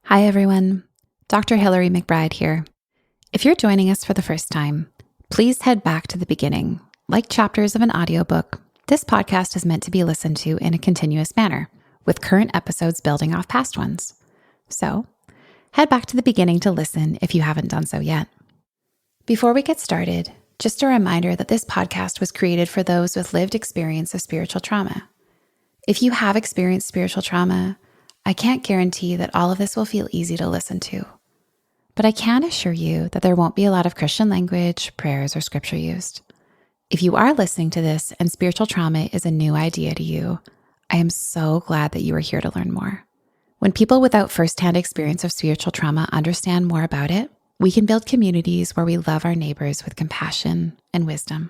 Hi everyone, Dr. Hilary McBride here. If you're joining us for the first time, please head back to the beginning. Like chapters of an audiobook, this podcast is meant to be listened to in a continuous manner, with current episodes building off past ones. So, head back to the beginning to listen if you haven't done so yet. Before we get started, just a reminder that this podcast was created for those with lived experience of spiritual trauma. If you have experienced spiritual trauma, I can't guarantee that all of this will feel easy to listen to, but I can assure you that there won't be a lot of Christian language, prayers, or scripture used. If you are listening to this and spiritual trauma is a new idea to you, I am so glad that you are here to learn more. When people without firsthand experience of spiritual trauma understand more about it, we can build communities where we love our neighbors with compassion and wisdom.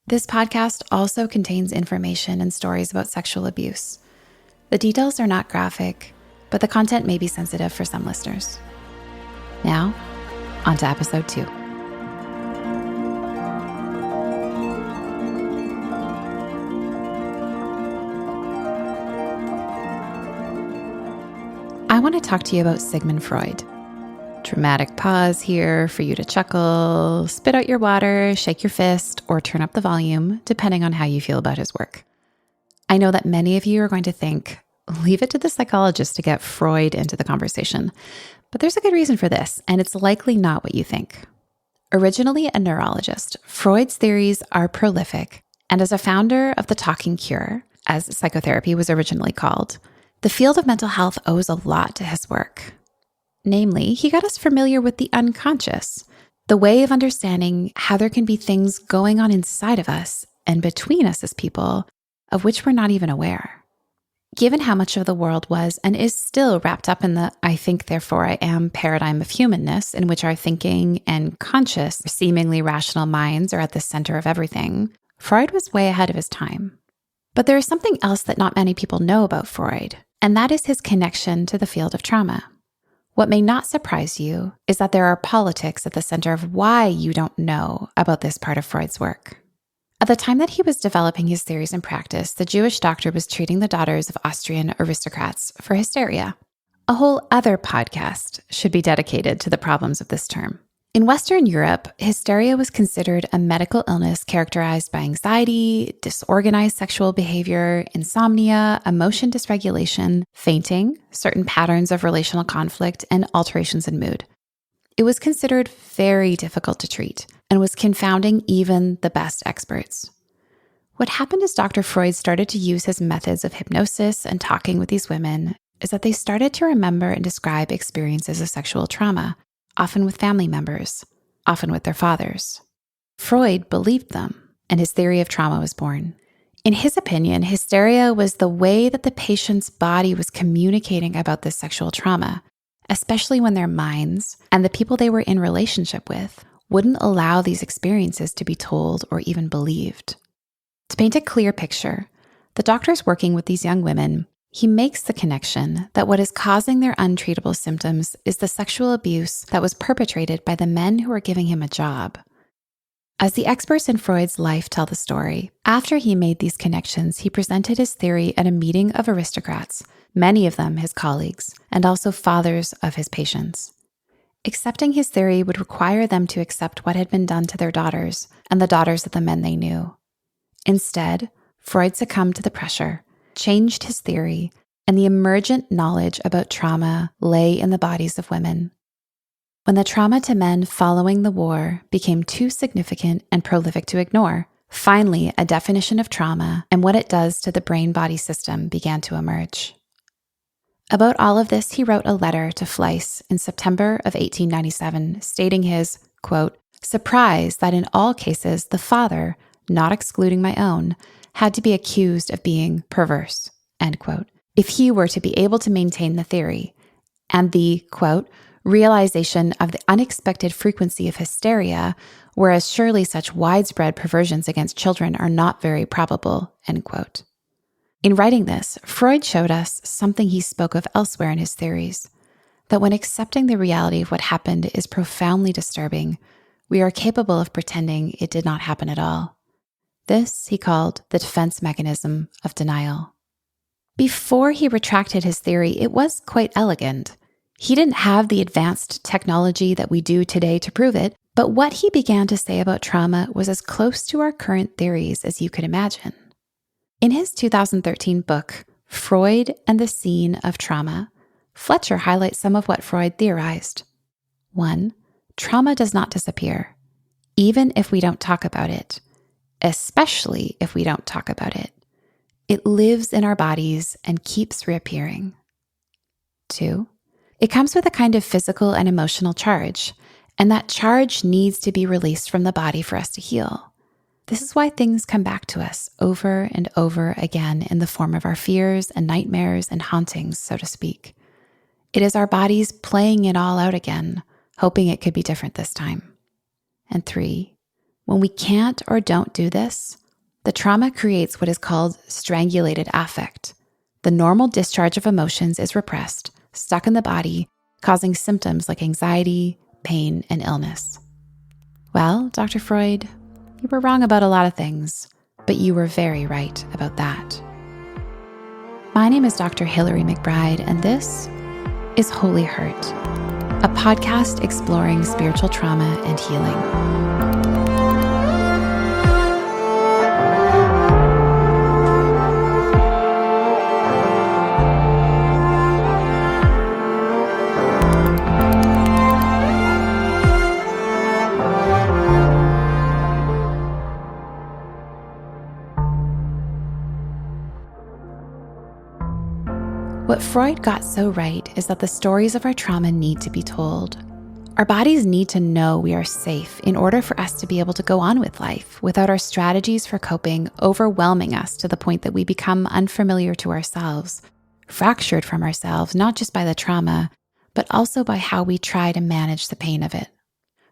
This podcast also contains information and stories about sexual abuse. The details are not graphic, but the content may be sensitive for some listeners. Now, on to episode 2. I want to talk to you about Sigmund Freud. Dramatic pause here for you to chuckle, spit out your water, shake your fist, or turn up the volume, depending on how you feel about his work. I know that many of you are going to think, leave it to the psychologist to get Freud into the conversation. But there's a good reason for this, and it's likely not what you think. Originally a neurologist, Freud's theories are prolific, and as a founder of the talking cure, as psychotherapy was originally called, the field of mental health owes a lot to his work. Namely, he got us familiar with the unconscious, the way of understanding how there can be things going on inside of us and between us as people of which we're not even aware. Given how much of the world was and is still wrapped up in the I think, therefore I am paradigm of humanness, in which our thinking and conscious, seemingly rational minds are at the center of everything, Freud was way ahead of his time. But there is something else that not many people know about Freud, and that is his connection to the field of trauma. What may not surprise you is that there are politics at the center of why you don't know about this part of Freud's work. At the time that he was developing his theories in practice, the Jewish doctor was treating the daughters of Austrian aristocrats for hysteria. A whole other podcast should be dedicated to the problems of this term. In Western Europe, hysteria was considered a medical illness characterized by anxiety, disorganized sexual behavior, insomnia, emotion dysregulation, fainting, certain patterns of relational conflict, and alterations in mood. It was considered very difficult to treat and was confounding even the best experts. What happened as Dr. Freud started to use his methods of hypnosis and talking with these women is that they started to remember and describe experiences of sexual trauma, often with family members, often with their fathers. Freud believed them, and his theory of trauma was born. In his opinion, hysteria was the way that the patient's body was communicating about this sexual trauma, especially when their minds and the people they were in relationship with wouldn't allow these experiences to be told or even believed. To paint a clear picture, the doctor's working with these young women, he makes the connection that what is causing their untreatable symptoms is the sexual abuse that was perpetrated by the men who were giving him a job. As the experts in Freud's life tell the story, after he made these connections, he presented his theory at a meeting of aristocrats, many of them his colleagues, and also fathers of his patients. Accepting his theory would require them to accept what had been done to their daughters and the daughters of the men they knew. Instead, Freud succumbed to the pressure, changed his theory, and the emergent knowledge about trauma lay in the bodies of women. When the trauma to men following the war became too significant and prolific to ignore, finally a definition of trauma and what it does to the brain-body system began to emerge. About all of this, he wrote a letter to Fleiss in September of 1897, stating his, quote, surprise that in all cases the father, not excluding my own, had to be accused of being perverse, end quote, if he were to be able to maintain the theory, and the, quote, realization of the unexpected frequency of hysteria, whereas surely such widespread perversions against children are not very probable, end quote. In writing this, Freud showed us something he spoke of elsewhere in his theories, that when accepting the reality of what happened is profoundly disturbing, we are capable of pretending it did not happen at all. This he called the defense mechanism of denial. Before he retracted his theory, it was quite elegant. He didn't have the advanced technology that we do today to prove it, but what he began to say about trauma was as close to our current theories as you could imagine. In his 2013 book, Freud and the Scene of Trauma, Fletcher highlights some of what Freud theorized. 1. Trauma does not disappear, even if we don't talk about it, especially if we don't talk about it. It lives in our bodies and keeps reappearing. 2. It comes with a kind of physical and emotional charge, and that charge needs to be released from the body for us to heal. This is why things come back to us over and over again in the form of our fears and nightmares and hauntings, so to speak. It is our bodies playing it all out again, hoping it could be different this time. And 3, when we can't or don't do this, the trauma creates what is called strangulated affect. The normal discharge of emotions is repressed, stuck in the body, causing symptoms like anxiety, pain, and illness. Well, Dr. Freud, you were wrong about a lot of things, but you were very right about that. My name is Dr. Hilary McBride, and this is Holy Hurt, a podcast exploring spiritual trauma and healing. What Freud got so right is that the stories of our trauma need to be told. Our bodies need to know we are safe in order for us to be able to go on with life without our strategies for coping overwhelming us to the point that we become unfamiliar to ourselves, fractured from ourselves, not just by the trauma, but also by how we try to manage the pain of it.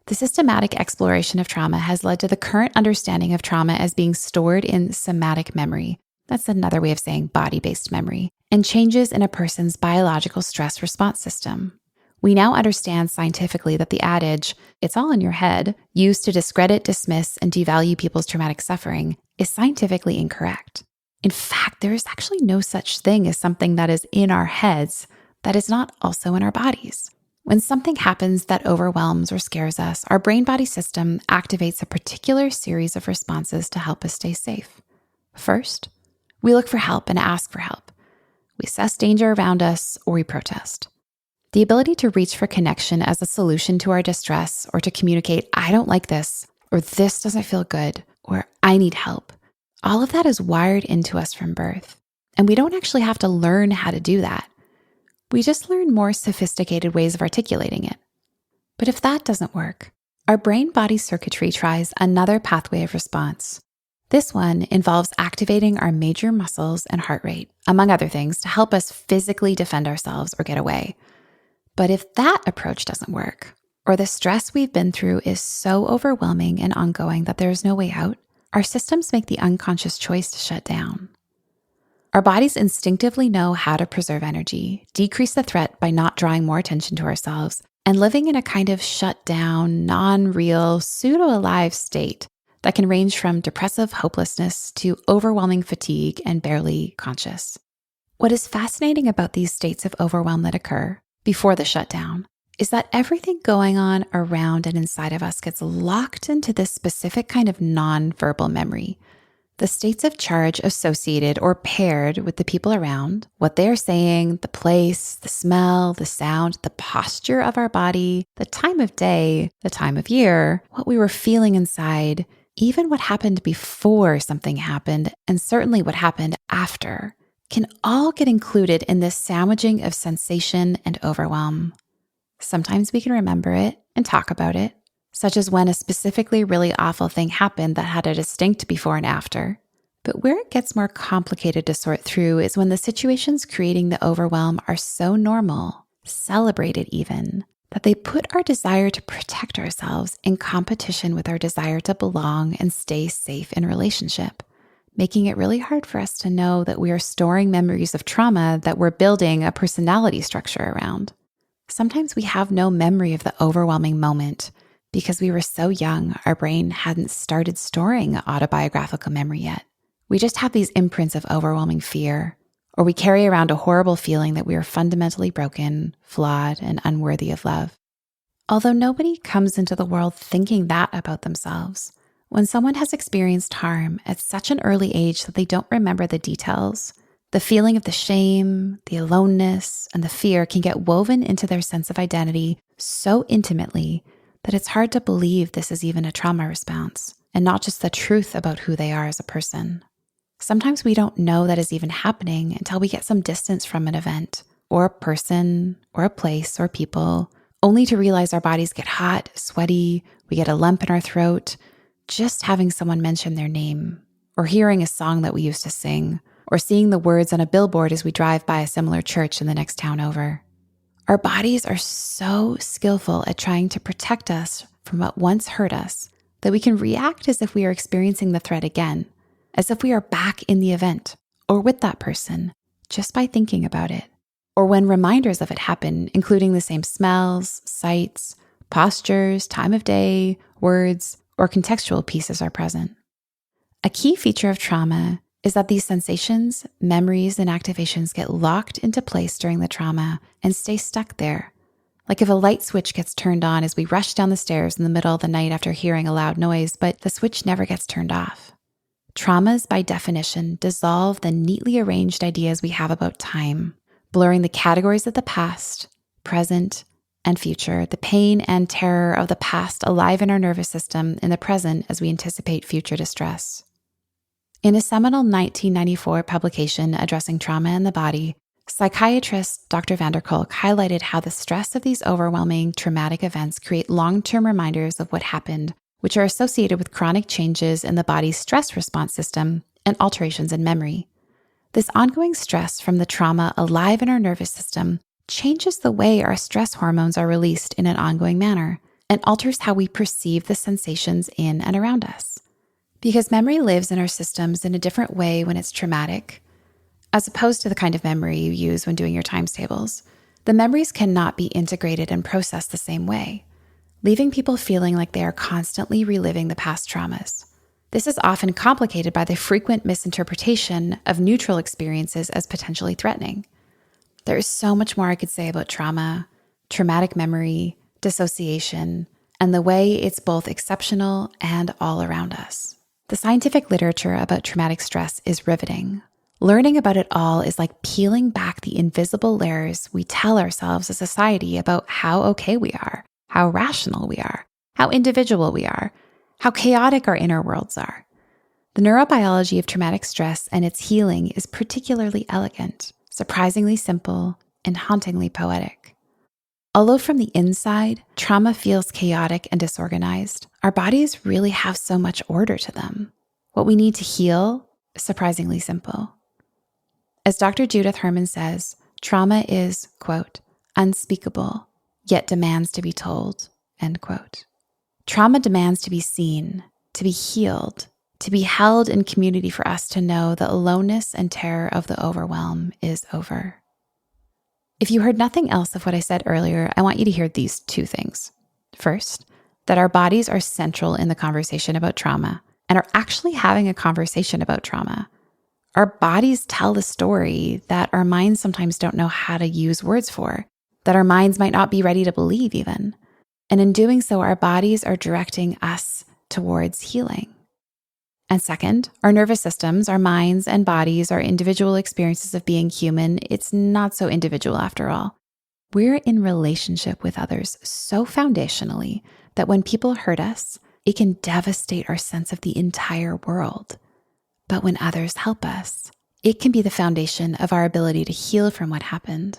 The systematic exploration of trauma has led to the current understanding of trauma as being stored in somatic memory. That's another way of saying body-based memory, and changes in a person's biological stress response system. We now understand scientifically that the adage, "it's all in your head," used to discredit, dismiss, and devalue people's traumatic suffering, is scientifically incorrect. In fact, there is actually no such thing as something that is in our heads that is not also in our bodies. When something happens that overwhelms or scares us, our brain-body system activates a particular series of responses to help us stay safe. First, we look for help and ask for help. We assess danger around us, or we protest. The ability to reach for connection as a solution to our distress, or to communicate, "I don't like this," or "this doesn't feel good," or "I need help," all of that is wired into us from birth. And we don't actually have to learn how to do that. We just learn more sophisticated ways of articulating it. But if that doesn't work, our brain-body circuitry tries another pathway of response. This one involves activating our major muscles and heart rate, among other things, to help us physically defend ourselves or get away. But if that approach doesn't work, or the stress we've been through is so overwhelming and ongoing that there is no way out, our systems make the unconscious choice to shut down. Our bodies instinctively know how to preserve energy, decrease the threat by not drawing more attention to ourselves, and living in a kind of shut down, non-real, pseudo-alive state that can range from depressive hopelessness to overwhelming fatigue and barely conscious. What is fascinating about these states of overwhelm that occur before the shutdown is that everything going on around and inside of us gets locked into this specific kind of non-verbal memory. The states of charge associated or paired with the people around, what they're saying, the place, the smell, the sound, the posture of our body, the time of day, the time of year, what we were feeling inside, even what happened before something happened, and certainly what happened after, can all get included in this sandwiching of sensation and overwhelm. Sometimes we can remember it and talk about it, such as when a specifically really awful thing happened that had a distinct before and after. But where it gets more complicated to sort through is when the situations creating the overwhelm are so normal, celebrated even, that they put our desire to protect ourselves in competition with our desire to belong and stay safe in relationship, making it really hard for us to know that we are storing memories of trauma that we're building a personality structure around. Sometimes we have no memory of the overwhelming moment because we were so young, our brain hadn't started storing autobiographical memory yet. We just have these imprints of overwhelming fear, or we carry around a horrible feeling that we are fundamentally broken, flawed, and unworthy of love. Although nobody comes into the world thinking that about themselves, when someone has experienced harm at such an early age that they don't remember the details, the feeling of the shame, the aloneness, and the fear can get woven into their sense of identity so intimately that it's hard to believe this is even a trauma response and not just the truth about who they are as a person. Sometimes we don't know that is even happening until we get some distance from an event or a person or a place or people, only to realize our bodies get hot, sweaty, we get a lump in our throat, just having someone mention their name, or hearing a song that we used to sing, or seeing the words on a billboard as we drive by a similar church in the next town over. Our bodies are so skillful at trying to protect us from what once hurt us that we can react as if we are experiencing the threat again, as if we are back in the event or with that person just by thinking about it, or when reminders of it happen, including the same smells, sights, postures, time of day, words, or contextual pieces are present. A key feature of trauma is that these sensations, memories, and activations get locked into place during the trauma and stay stuck there. Like if a light switch gets turned on as we rush down the stairs in the middle of the night after hearing a loud noise, but the switch never gets turned off. Traumas, by definition, dissolve the neatly arranged ideas we have about time, blurring the categories of the past, present, and future, the pain and terror of the past alive in our nervous system in the present as we anticipate future distress. In a seminal 1994 publication addressing trauma in the body, psychiatrist Dr. van der Kolk highlighted how the stress of these overwhelming traumatic events create long-term reminders of what happened, which are associated with chronic changes in the body's stress response system and alterations in memory. This ongoing stress from the trauma alive in our nervous system changes the way our stress hormones are released in an ongoing manner and alters how we perceive the sensations in and around us. Because memory lives in our systems in a different way when it's traumatic, as opposed to the kind of memory you use when doing your times tables, the memories cannot be integrated and processed the same way, leaving people feeling like they are constantly reliving the past traumas. This is often complicated by the frequent misinterpretation of neutral experiences as potentially threatening. There is so much more I could say about trauma, traumatic memory, dissociation, and the way it's both exceptional and all around us. The scientific literature about traumatic stress is riveting. Learning about it all is like peeling back the invisible layers we tell ourselves as a society about how okay we are, how rational we are, how individual we are, how chaotic our inner worlds are. The neurobiology of traumatic stress and its healing is particularly elegant, surprisingly simple, and hauntingly poetic. Although from the inside, trauma feels chaotic and disorganized, our bodies really have so much order to them. What we need to heal is surprisingly simple. As Dr. Judith Herman says, trauma is, quote, unspeakable, yet demands to be told, end quote. Trauma demands to be seen, to be healed, to be held in community for us to know the aloneness and terror of the overwhelm is over. If you heard nothing else of what I said earlier, I want you to hear these two things. First, that our bodies are central in the conversation about trauma and are actually having a conversation about trauma. Our bodies tell the story that our minds sometimes don't know how to use words for, that our minds might not be ready to believe even. And in doing so, our bodies are directing us towards healing. And second, our nervous systems, our minds and bodies, our individual experiences of being human, it's not so individual after all. We're in relationship with others so foundationally that when people hurt us, it can devastate our sense of the entire world. But when others help us, it can be the foundation of our ability to heal from what happened.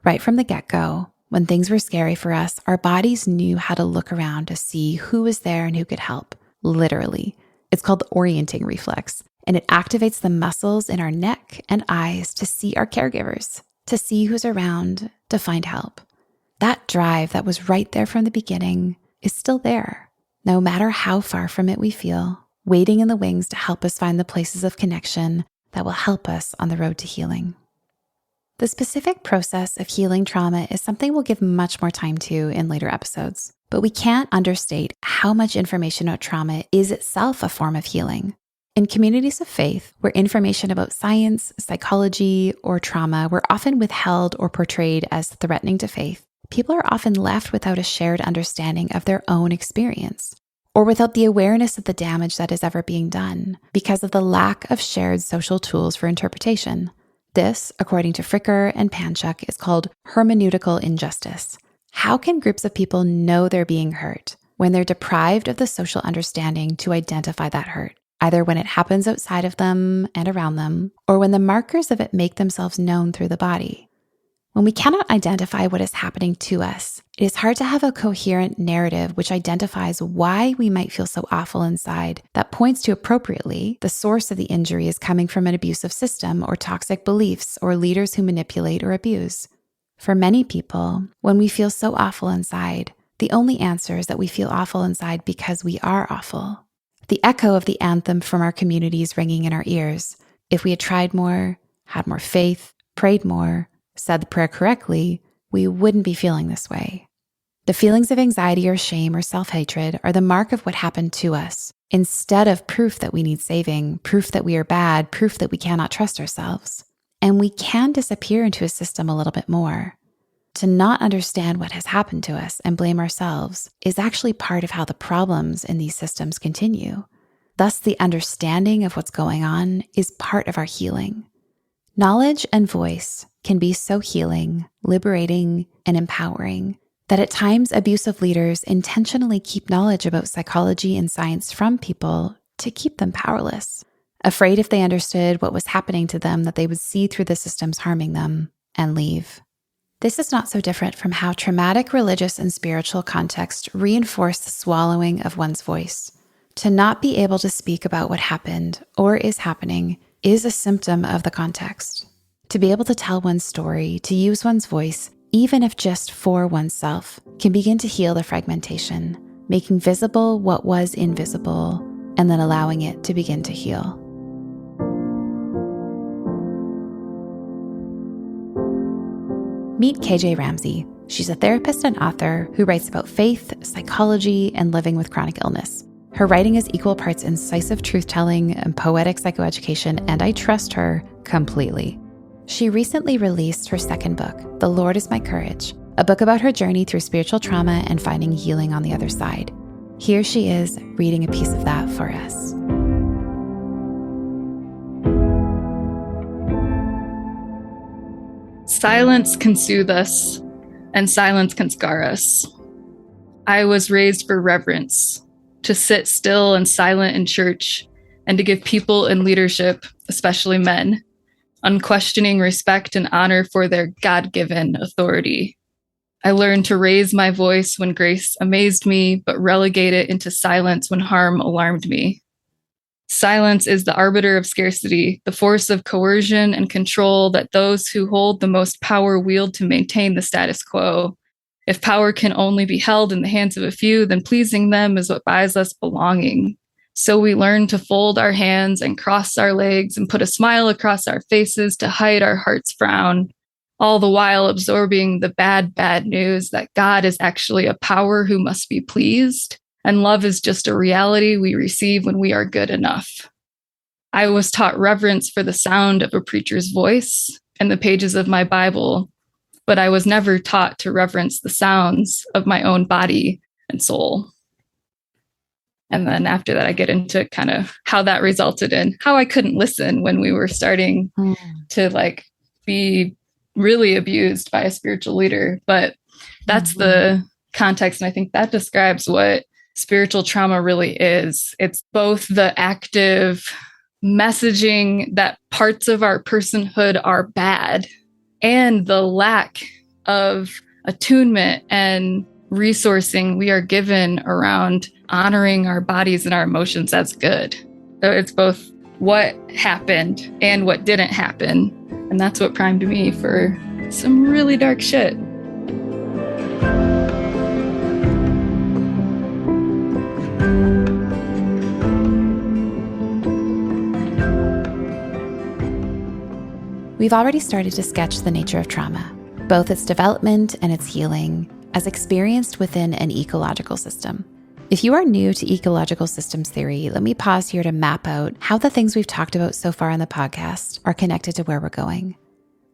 Right from the get-go, when things were scary for us, our bodies knew how to look around to see who was there and who could help, literally. It's called the orienting reflex, and it activates the muscles in our neck and eyes to see our caregivers, to see who's around, to find help. That drive that was right there from the beginning is still there, no matter how far from it we feel, waiting in the wings to help us find the places of connection that will help us on the road to healing. The specific process of healing trauma is something we'll give much more time to in later episodes, but we can't understate how much information about trauma is itself a form of healing. In communities of faith, where information about science, psychology, or trauma were often withheld or portrayed as threatening to faith, people are often left without a shared understanding of their own experience, or without the awareness of the damage that is ever being done because of the lack of shared social tools for interpretation. This, according to Fricker and Panchuk, is called hermeneutical injustice. How can groups of people know they're being hurt when they're deprived of the social understanding to identify that hurt, either when it happens outside of them and around them, or when the markers of it make themselves known through the body? When we cannot identify what is happening to us, it is hard to have a coherent narrative which identifies why we might feel so awful inside that points to appropriately the source of the injury is coming from an abusive system or toxic beliefs or leaders who manipulate or abuse. For many people, when we feel so awful inside, the only answer is that we feel awful inside because we are awful. The echo of the anthem from our communities ringing in our ears. If we had tried more, had more faith, prayed more, said the prayer correctly, we wouldn't be feeling this way. The feelings of anxiety or shame or self-hatred are the mark of what happened to us, instead of proof that we need saving, proof that we are bad, proof that we cannot trust ourselves. And we can disappear into a system a little bit more. To not understand what has happened to us and blame ourselves is actually part of how the problems in these systems continue. Thus, the understanding of what's going on is part of our healing. Knowledge and voice can be so healing, liberating, and empowering that at times abusive leaders intentionally keep knowledge about psychology and science from people to keep them powerless, afraid if they understood what was happening to them that they would see through the systems harming them and leave. This is not so different from how traumatic religious and spiritual context reinforce the swallowing of one's voice. To not be able to speak about what happened or is happening is a symptom of the context. To be able to tell one's story, to use one's voice, even if just for oneself, can begin to heal the fragmentation, making visible what was invisible, and then allowing it to begin to heal. Meet KJ Ramsey. She's a therapist and author who writes about faith, psychology, and living with chronic illness. Her writing is equal parts incisive truth-telling and poetic psychoeducation, and I trust her completely. She recently released her second book, The Lord is My Courage, a book about her journey through spiritual trauma and finding healing on the other side. Here she is reading a piece of that for us. Silence can soothe us, and silence can scar us. I was raised for reverence, to sit still and silent in church, and to give people in leadership, especially men, unquestioning respect and honor for their God-given authority. I learned to raise my voice when grace amazed me, but relegate it into silence when harm alarmed me. Silence is the arbiter of scarcity, the force of coercion and control that those who hold the most power wield to maintain the status quo. If power can only be held in the hands of a few, then pleasing them is what buys us belonging. So we learn to fold our hands and cross our legs and put a smile across our faces to hide our heart's frown, all the while absorbing the bad news that God is actually a power who must be pleased, and love is just a reality we receive when we are good enough. I was taught reverence for the sound of a preacher's voice and the pages of my Bible, but I was never taught to reverence the sounds of my own body and soul. And then after that, I get into kind of how that resulted in how I couldn't listen when we were starting to be really abused by a spiritual leader. But that's the context. And I think that describes what spiritual trauma really is. It's both the active messaging that parts of our personhood are bad and the lack of attunement and resourcing we are given around honoring our bodies and our emotions as good. So it's both what happened and what didn't happen. And that's what primed me for some really dark shit. We've already started to sketch the nature of trauma, both its development and its healing, as experienced within an ecological system. If you are new to ecological systems theory, let me pause here to map out how the things we've talked about so far in the podcast are connected to where we're going.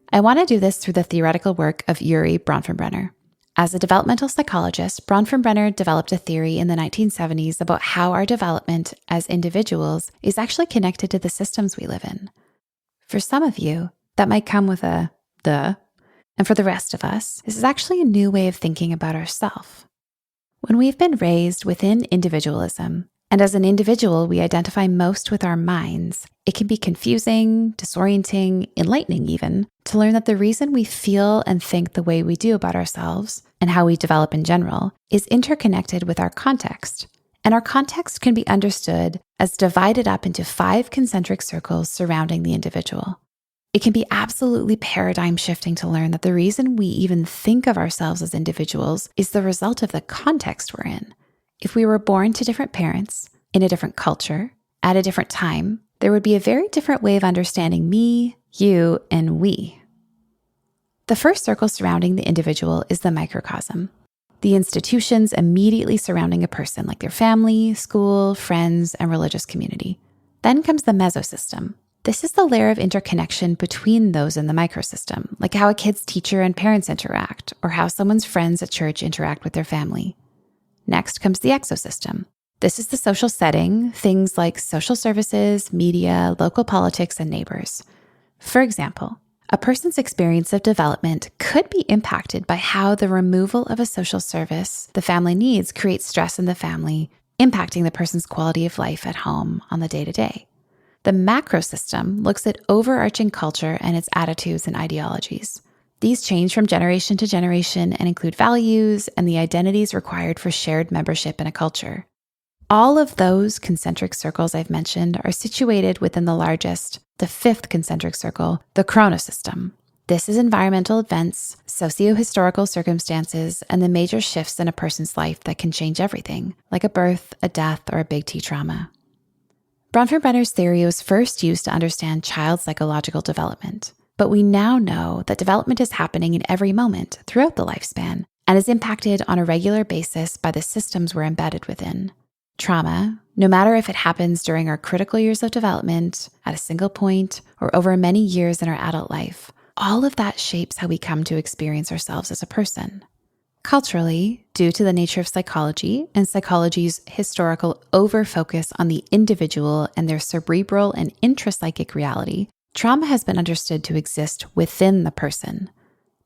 I want to do this through the theoretical work of Urie Bronfenbrenner. As a developmental psychologist, Bronfenbrenner developed a theory in the 1970s about how our development as individuals is actually connected to the systems we live in. For some of you, that might come with a duh, and for the rest of us, this is actually a new way of thinking about ourselves. When we've been raised within individualism, and as an individual we identify most with our minds, it can be confusing, disorienting, enlightening even, to learn that the reason we feel and think the way we do about ourselves, and how we develop in general, is interconnected with our context. And our context can be understood as divided up into 5 concentric circles surrounding the individual. It can be absolutely paradigm shifting to learn that the reason we even think of ourselves as individuals is the result of the context we're in. If we were born to different parents, in a different culture, at a different time, there would be a very different way of understanding me, you, and we. The first circle surrounding the individual is the microcosm, the institutions immediately surrounding a person, like their family, school, friends, and religious community. Then comes the mesosystem. This is the layer of interconnection between those in the microsystem, like how a kid's teacher and parents interact, or how someone's friends at church interact with their family. Next comes the exosystem. This is the social setting, things like social services, media, local politics, and neighbors. For example, a person's experience of development could be impacted by how the removal of a social service the family needs creates stress in the family, impacting the person's quality of life at home on the day-to-day. The macrosystem looks at overarching culture and its attitudes and ideologies. These change from generation to generation and include values and the identities required for shared membership in a culture. All of those concentric circles I've mentioned are situated within the largest, the 5th concentric circle, the chronosystem. This is environmental events, socio-historical circumstances, and the major shifts in a person's life that can change everything, like a birth, a death, or a big T trauma. Bronfenbrenner's theory was first used to understand child psychological development, but we now know that development is happening in every moment throughout the lifespan and is impacted on a regular basis by the systems we're embedded within. Trauma, no matter if it happens during our critical years of development, at a single point, or over many years in our adult life, all of that shapes how we come to experience ourselves as a person. Culturally, due to the nature of psychology and psychology's historical over-focus on the individual and their cerebral and intrapsychic reality, trauma has been understood to exist within the person.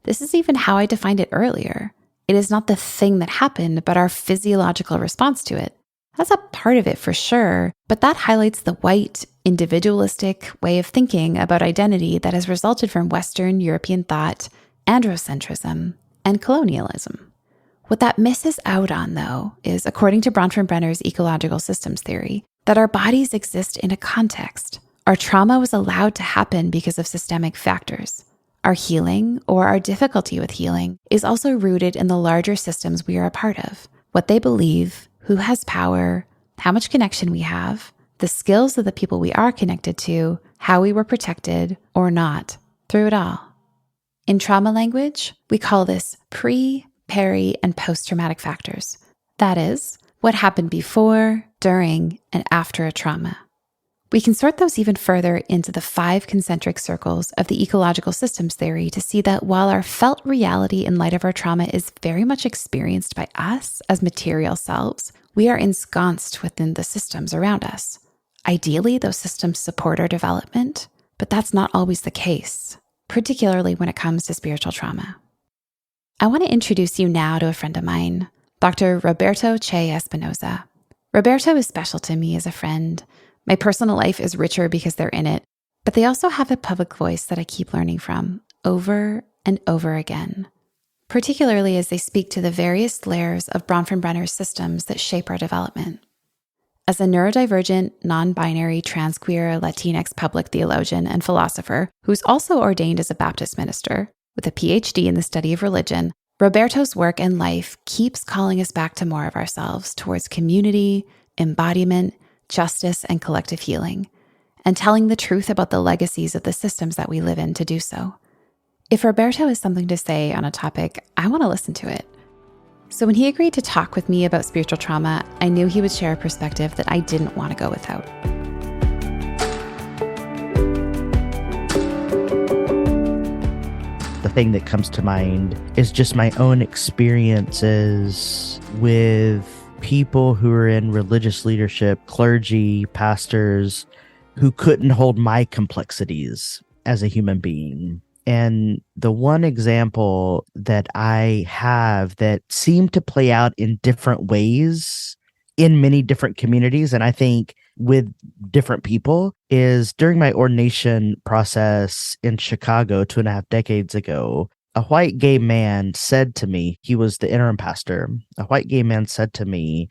This is even how I defined it earlier. It is not the thing that happened, but our physiological response to it. That's a part of it for sure, but that highlights the white, individualistic way of thinking about identity that has resulted from Western European thought, androcentrism, and colonialism. What that misses out on, though, is, according to Bronfenbrenner's ecological systems theory, that our bodies exist in a context. Our trauma was allowed to happen because of systemic factors. Our healing, or our difficulty with healing, is also rooted in the larger systems we are a part of, what they believe, who has power, how much connection we have, the skills of the people we are connected to, how we were protected or not, through it all. In trauma language, we call this pre, peri, and post-traumatic factors. That is, what happened before, during, and after a trauma. We can sort those even further into the 5 concentric circles of the ecological systems theory to see that while our felt reality in light of our trauma is very much experienced by us as material selves, we are ensconced within the systems around us. Ideally, those systems support our development, but that's not always the case, particularly when it comes to spiritual trauma. I want to introduce you now to a friend of mine, Dr. Roberto Che Espinoza. Roberto is special to me as a friend. My personal life is richer because they're in it, but they also have a public voice that I keep learning from over and over again, particularly as they speak to the various layers of Bronfenbrenner's systems that shape our development. As a neurodivergent, non-binary, transqueer, Latinx public theologian and philosopher who's also ordained as a Baptist minister with a PhD in the study of religion, Roberto's work and life keeps calling us back to more of ourselves towards community, embodiment, justice, and collective healing, and telling the truth about the legacies of the systems that we live in to do so. If Roberto has something to say on a topic, I want to listen to it. So when he agreed to talk with me about spiritual trauma, I knew he would share a perspective that I didn't want to go without. The thing that comes to mind is just my own experiences with people who are in religious leadership, clergy, pastors, who couldn't hold my complexities as a human being. And the one example that I have that seemed to play out in different ways in many different communities, and I think with different people, is during my ordination process in Chicago 2.5 decades ago, a white gay man said to me, he was the interim pastor, a white gay man said to me,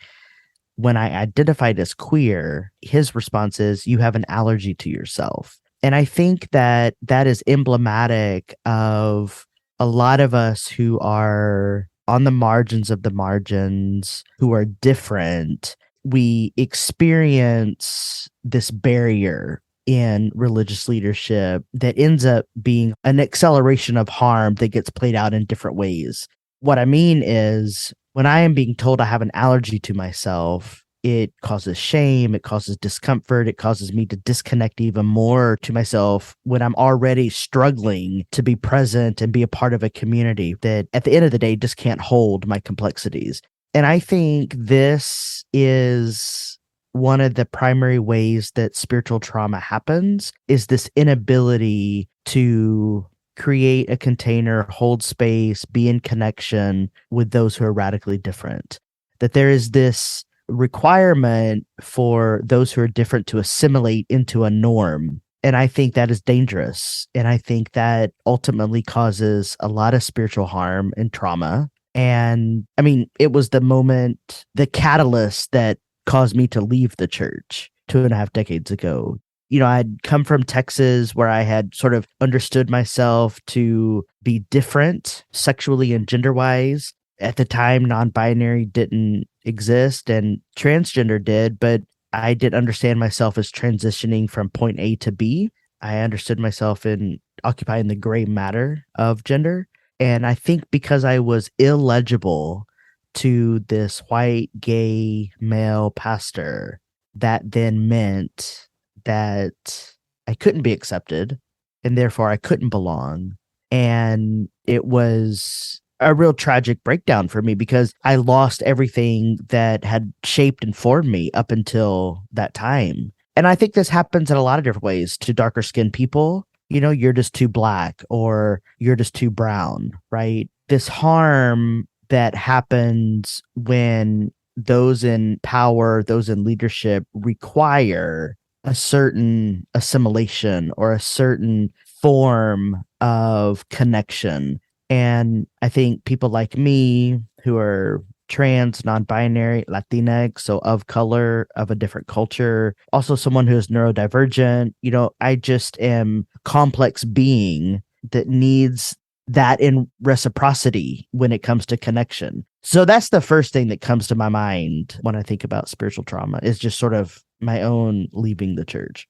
when I identified as queer, his response is, "You have an allergy to yourself." And I think that that is emblematic of a lot of us who are on the margins of the margins, who are different. We experience this barrier in religious leadership that ends up being an acceleration of harm that gets played out in different ways. What I mean is, when I am being told I have an allergy to myself, it causes shame, it causes discomfort, it causes me to disconnect even more to myself when I'm already struggling to be present and be a part of a community that at the end of the day just can't hold my complexities. And I think this is one of the primary ways that spiritual trauma happens, is this inability to create a container, hold space, be in connection with those who are radically different. That there is this requirement for those who are different to assimilate into a norm. And I think that is dangerous. And I think that ultimately causes a lot of spiritual harm and trauma. And I mean, it was the moment, the catalyst that caused me to leave the church 2.5 decades ago. You know, I'd come from Texas where I had sort of understood myself to be different sexually and gender-wise. At the time, non-binary didn't exist and transgender did, but I did understand myself as transitioning from point A to B. I understood myself in occupying the gray matter of gender. And I think because I was illegible to this white, gay, male pastor, that then meant that I couldn't be accepted and therefore I couldn't belong. And it was a real tragic breakdown for me because I lost everything that had shaped and formed me up until that time. And I think this happens in a lot of different ways to darker skinned people. You know, you're just too black or you're just too brown, right? This harm that happens when those in power, those in leadership require a certain assimilation or a certain form of connection. And I think people like me who are trans, non-binary, Latinx, so of color, of a different culture, also someone who is neurodivergent, you know, I just am a complex being that needs that in reciprocity when it comes to connection. So that's the first thing that comes to my mind when I think about spiritual trauma, is just sort of my own leaving the church.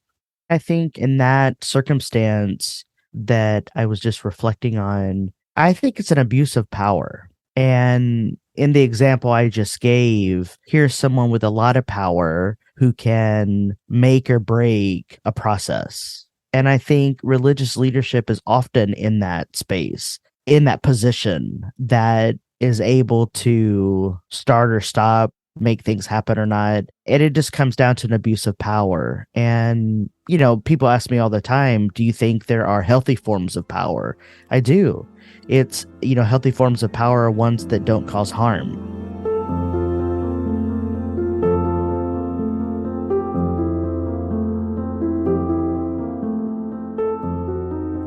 I think in that circumstance that I was just reflecting on, I think it's an abuse of power. And in the example I just gave, here's someone with a lot of power who can make or break a process. And I think religious leadership is often in that space, in that position that is able to start or stop, make things happen or not. And it just comes down to an abuse of power. And, you know, people ask me all the time, do you think there are healthy forms of power? I do. It's, you know, healthy forms of power are ones that don't cause harm.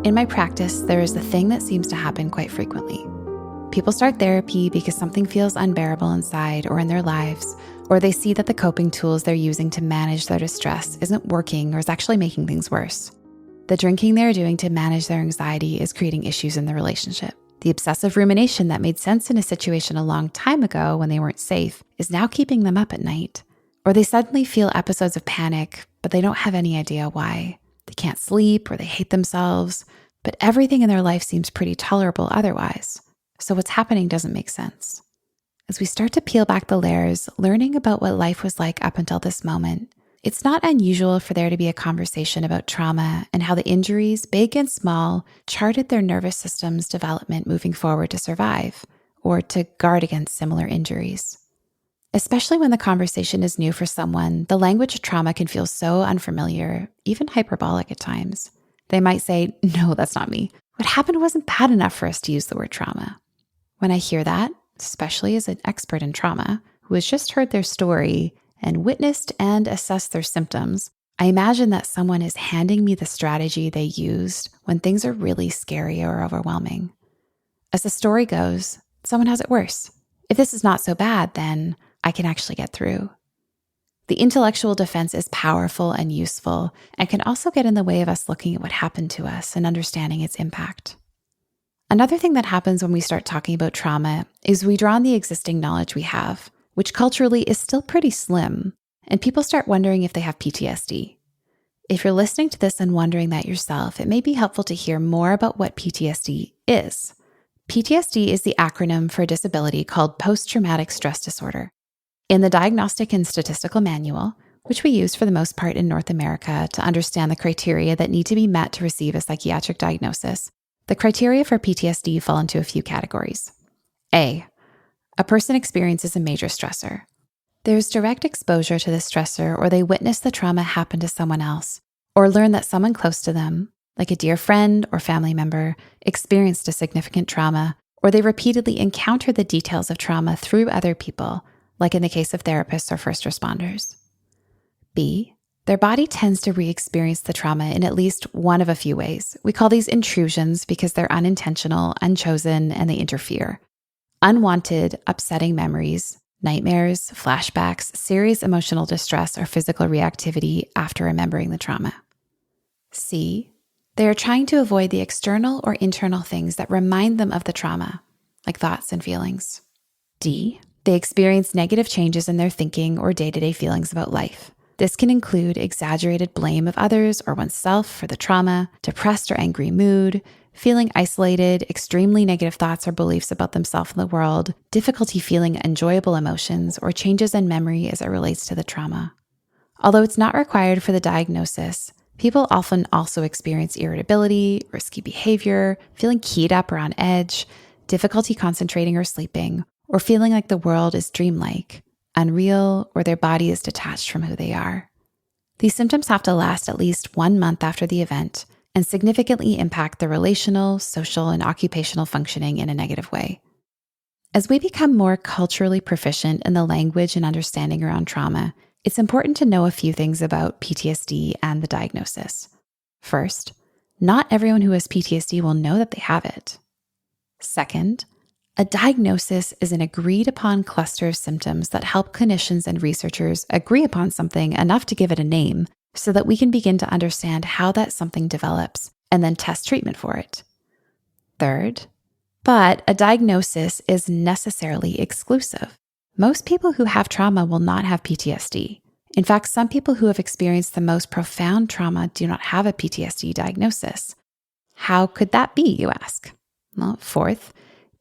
In my practice, there is a thing that seems to happen quite frequently. People start therapy because something feels unbearable inside or in their lives, or they see that the coping tools they're using to manage their distress isn't working or is actually making things worse. The drinking they're doing to manage their anxiety is creating issues in the relationship. The obsessive rumination that made sense in a situation a long time ago when they weren't safe is now keeping them up at night. Or they suddenly feel episodes of panic, but they don't have any idea why. They can't sleep or they hate themselves, but everything in their life seems pretty tolerable otherwise. So what's happening doesn't make sense. As we start to peel back the layers, learning about what life was like up until this moment, it's not unusual for there to be a conversation about trauma and how the injuries, big and small, charted their nervous system's development moving forward to survive or to guard against similar injuries. Especially when the conversation is new for someone, the language of trauma can feel so unfamiliar, even hyperbolic at times. They might say, "No, that's not me. What happened wasn't bad enough for us to use the word trauma." When I hear that, especially as an expert in trauma who has just heard their story and witnessed and assessed their symptoms, I imagine that someone is handing me the strategy they used when things are really scary or overwhelming. As the story goes, someone has it worse. If this is not so bad, then I can actually get through. The intellectual defense is powerful and useful and can also get in the way of us looking at what happened to us and understanding its impact. Another thing that happens when we start talking about trauma is we draw on the existing knowledge we have, which culturally is still pretty slim, and people start wondering if they have PTSD. If you're listening to this and wondering that yourself, it may be helpful to hear more about what PTSD is. PTSD is the acronym for a disability called post-traumatic stress disorder. In the Diagnostic and Statistical Manual, which we use for the most part in North America to understand the criteria that need to be met to receive a psychiatric diagnosis, the criteria for PTSD fall into a few categories. A person experiences a major stressor. There's direct exposure to the stressor, or they witness the trauma happen to someone else, or learn that someone close to them, like a dear friend or family member, experienced a significant trauma, or they repeatedly encounter the details of trauma through other people, like in the case of therapists or first responders. B, their body tends to re-experience the trauma in at least one of a few ways. We call these intrusions because they're unintentional, unchosen, and they interfere. Unwanted, upsetting memories, nightmares, flashbacks, serious emotional distress, or physical reactivity after remembering the trauma. C, they are trying to avoid the external or internal things that remind them of the trauma, like thoughts and feelings. D, they experience negative changes in their thinking or day-to-day feelings about life. This can include exaggerated blame of others or oneself for the trauma, depressed or angry mood, feeling isolated, extremely negative thoughts or beliefs about themselves and the world, difficulty feeling enjoyable emotions, or changes in memory as it relates to the trauma. Although it's not required for the diagnosis, people often also experience irritability, risky behavior, feeling keyed up or on edge, difficulty concentrating or sleeping, or feeling like the world is dreamlike, unreal, or their body is detached from who they are. These symptoms have to last at least 1 month after the event and significantly impact the relational, social, and occupational functioning in a negative way. As we become more culturally proficient in the language and understanding around trauma, it's important to know a few things about PTSD and the diagnosis. First, not everyone who has PTSD will know that they have it. Second, a diagnosis is an agreed upon cluster of symptoms that help clinicians and researchers agree upon something enough to give it a name so that we can begin to understand how that something develops and then test treatment for it. Third, but a diagnosis is necessarily exclusive. Most people who have trauma will not have PTSD. In fact, some people who have experienced the most profound trauma do not have a PTSD diagnosis. How could that be, you ask? Well, fourth,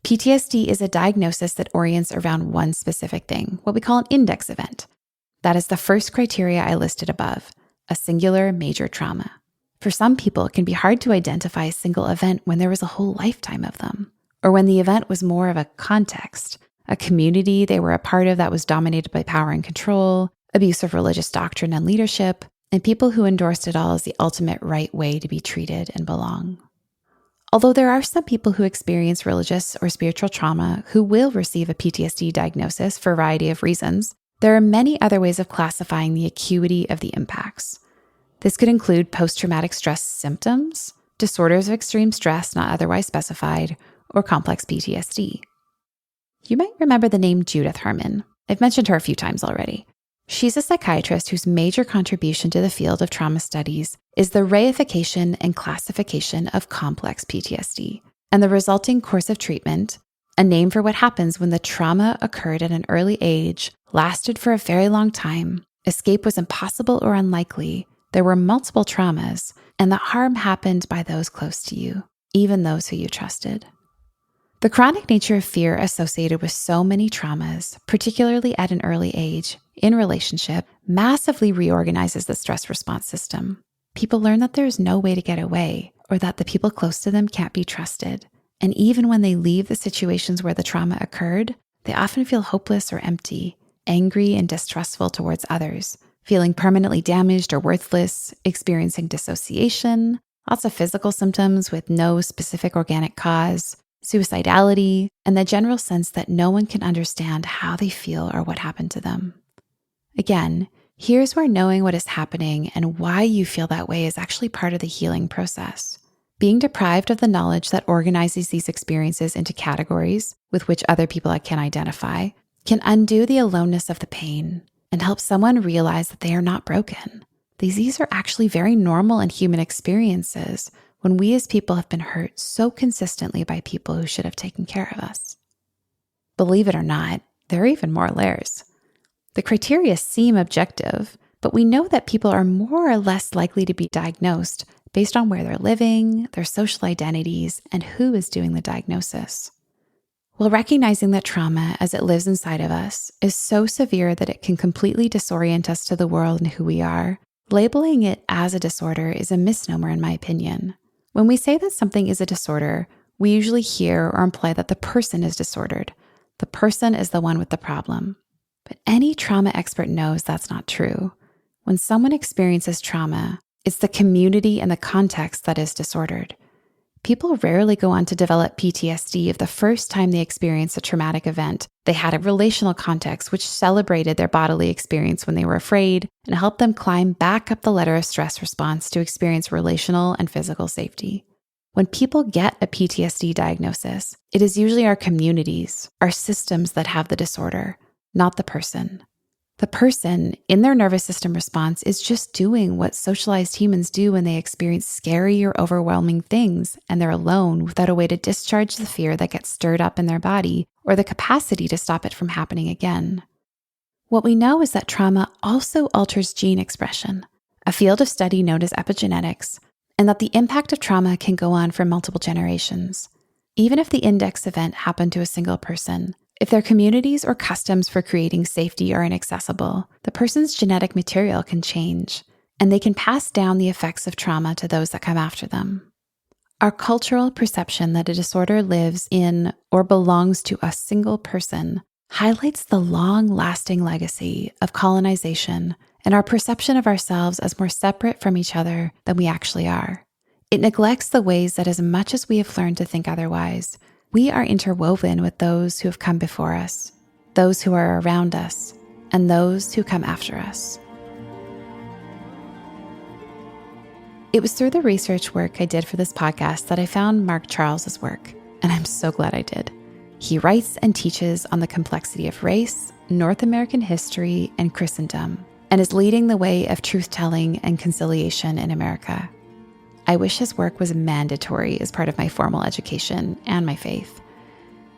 PTSD is a diagnosis that orients around one specific thing, what we call an index event. That is the first criteria I listed above, a singular major trauma. For some people, it can be hard to identify a single event when there was a whole lifetime of them, or when the event was more of a context, a community they were a part of that was dominated by power and control, abuse of religious doctrine and leadership, and people who endorsed it all as the ultimate right way to be treated and belong. Although there are some people who experience religious or spiritual trauma who will receive a PTSD diagnosis for a variety of reasons, there are many other ways of classifying the acuity of the impacts. This could include post-traumatic stress symptoms, disorders of extreme stress not otherwise specified, or complex PTSD. You might remember the name Judith Herman. I've mentioned her a few times already. She's a psychiatrist whose major contribution to the field of trauma studies is the reification and classification of complex PTSD and the resulting course of treatment, a name for what happens when the trauma occurred at an early age, lasted for a very long time, escape was impossible or unlikely, there were multiple traumas, and the harm happened by those close to you, even those who you trusted. The chronic nature of fear associated with so many traumas, particularly at an early age, in relationship, massively reorganizes the stress response system. People learn that there's no way to get away, or that the people close to them can't be trusted. And even when they leave the situations where the trauma occurred, they often feel hopeless or empty, angry and distrustful towards others, feeling permanently damaged or worthless, experiencing dissociation, lots of physical symptoms with no specific organic cause, suicidality, and the general sense that no one can understand how they feel or what happened to them. Again, here's where knowing what is happening and why you feel that way is actually part of the healing process. Being deprived of the knowledge that organizes these experiences into categories with which other people can identify can undo the aloneness of the pain and help someone realize that they are not broken. These are actually very normal and human experiences when we as people have been hurt so consistently by people who should have taken care of us. Believe it or not, there are even more layers. The criteria seem objective, but we know that people are more or less likely to be diagnosed based on where they're living, their social identities, and who is doing the diagnosis. While recognizing that trauma as it lives inside of us is so severe that it can completely disorient us to the world and who we are, labeling it as a disorder is a misnomer in my opinion. When we say that something is a disorder, we usually hear or imply that the person is disordered. The person is the one with the problem. But any trauma expert knows that's not true. When someone experiences trauma, it's the community and the context that is disordered. People rarely go on to develop PTSD if the first time they experienced a traumatic event, they had a relational context which celebrated their bodily experience when they were afraid and helped them climb back up the ladder of stress response to experience relational and physical safety. When people get a PTSD diagnosis, it is usually our communities, our systems that have the disorder, not the person. The person, in their nervous system response, is just doing what socialized humans do when they experience scary or overwhelming things and they're alone without a way to discharge the fear that gets stirred up in their body or the capacity to stop it from happening again. What we know is that trauma also alters gene expression, a field of study known as epigenetics, and that the impact of trauma can go on for multiple generations. Even if the index event happened to a single person, if their communities or customs for creating safety are inaccessible, the person's genetic material can change, and they can pass down the effects of trauma to those that come after them. Our cultural perception that a disorder lives in or belongs to a single person highlights the long-lasting legacy of colonization and our perception of ourselves as more separate from each other than we actually are. It neglects the ways that as much as we have learned to think otherwise, we are interwoven with those who have come before us, those who are around us, and those who come after us. It was through the research work I did for this podcast that I found Mark Charles's work, and I'm so glad I did. He writes and teaches on the complexity of race, North American history, and Christendom, and is leading the way of truth-telling and conciliation in America. I wish his work was mandatory as part of my formal education and my faith.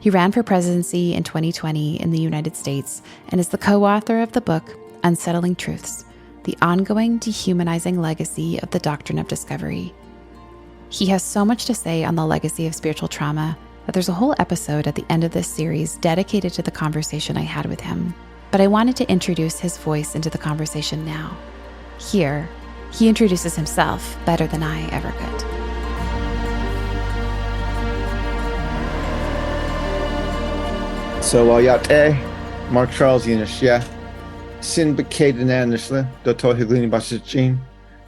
He ran for presidency in 2020 in the United States and is the co-author of the book, Unsettling Truths, the ongoing dehumanizing legacy of the doctrine of discovery. He has so much to say on the legacy of spiritual trauma that there's a whole episode at the end of this series dedicated to the conversation I had with him. But I wanted to introduce his voice into the conversation now. Here, he introduces himself better than I ever could. So yate Mark Charles Yinishya Sin Bakadan Nishla Dr. Higlini Basichin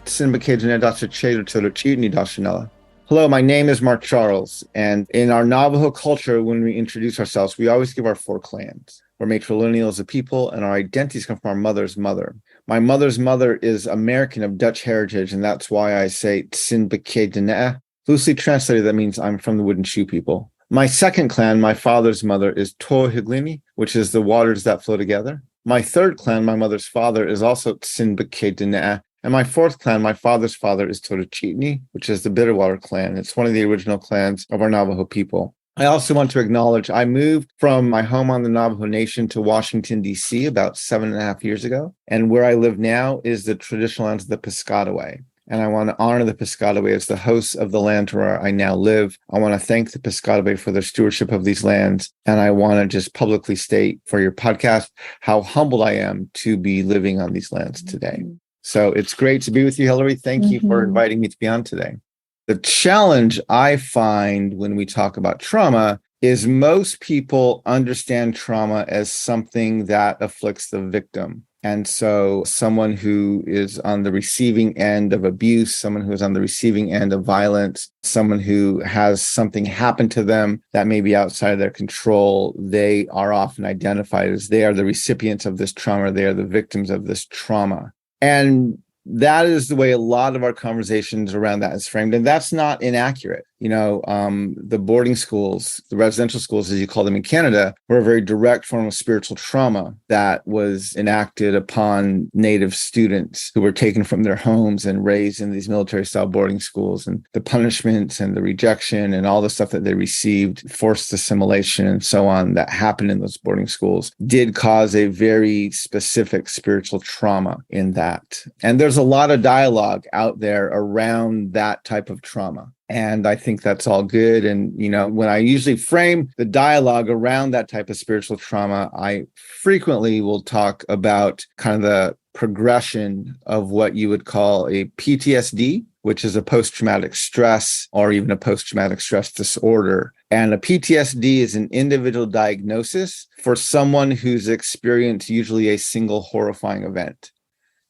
Sin Bakadan Dr. Chader Tolochini Dashanella. Hello, my name is Mark Charles, and in our Navajo culture, when we introduce ourselves, we always give our 4 clans. We're matrilineal as a people, and our identities come from our mother's mother. My mother's mother is American of Dutch heritage, and that's why I say Tsin Beke Dene. Loosely translated, that means I'm from the wooden shoe people. My second clan, my father's mother, is Tohiglini, which is the waters that flow together. My third clan, my mother's father, is also Tsin Beke Dene. And my fourth clan, my father's father, is Totochitni, which is the Bitterwater clan. It's one of the original clans of our Navajo people. I also want to acknowledge I moved from my home on the Navajo Nation to Washington, D.C. about 7.5 years ago. And where I live now is the traditional lands of the Piscataway. And I want to honor the Piscataway as the hosts of the land where I now live. I want to thank the Piscataway for their stewardship of these lands. And I want to just publicly state for your podcast how humbled I am to be living on these lands today. So it's great to be with you, Hillary. Thank you for inviting me to be on today. The challenge I find when we talk about trauma is most people understand trauma as something that afflicts the victim. And so someone who is on the receiving end of abuse, someone who is on the receiving end of violence, someone who has something happen to them that may be outside of their control, they are often identified as they are the recipients of this trauma. They are the victims of this trauma. And that is the way a lot of our conversations around that is framed. And that's not inaccurate. The boarding schools, the residential schools, as you call them in Canada, were a very direct form of spiritual trauma that was enacted upon Native students who were taken from their homes and raised in these military-style boarding schools. And the punishments and the rejection and all the stuff that they received, forced assimilation and so on that happened in those boarding schools did cause a very specific spiritual trauma in that. And there's a lot of dialogue out there around that type of trauma. And I think that's all good. And, when I usually frame the dialogue around that type of spiritual trauma, I frequently will talk about kind of the progression of what you would call a PTSD, which is a post-traumatic stress or even a post-traumatic stress disorder. And a PTSD is an individual diagnosis for someone who's experienced usually a single horrifying event.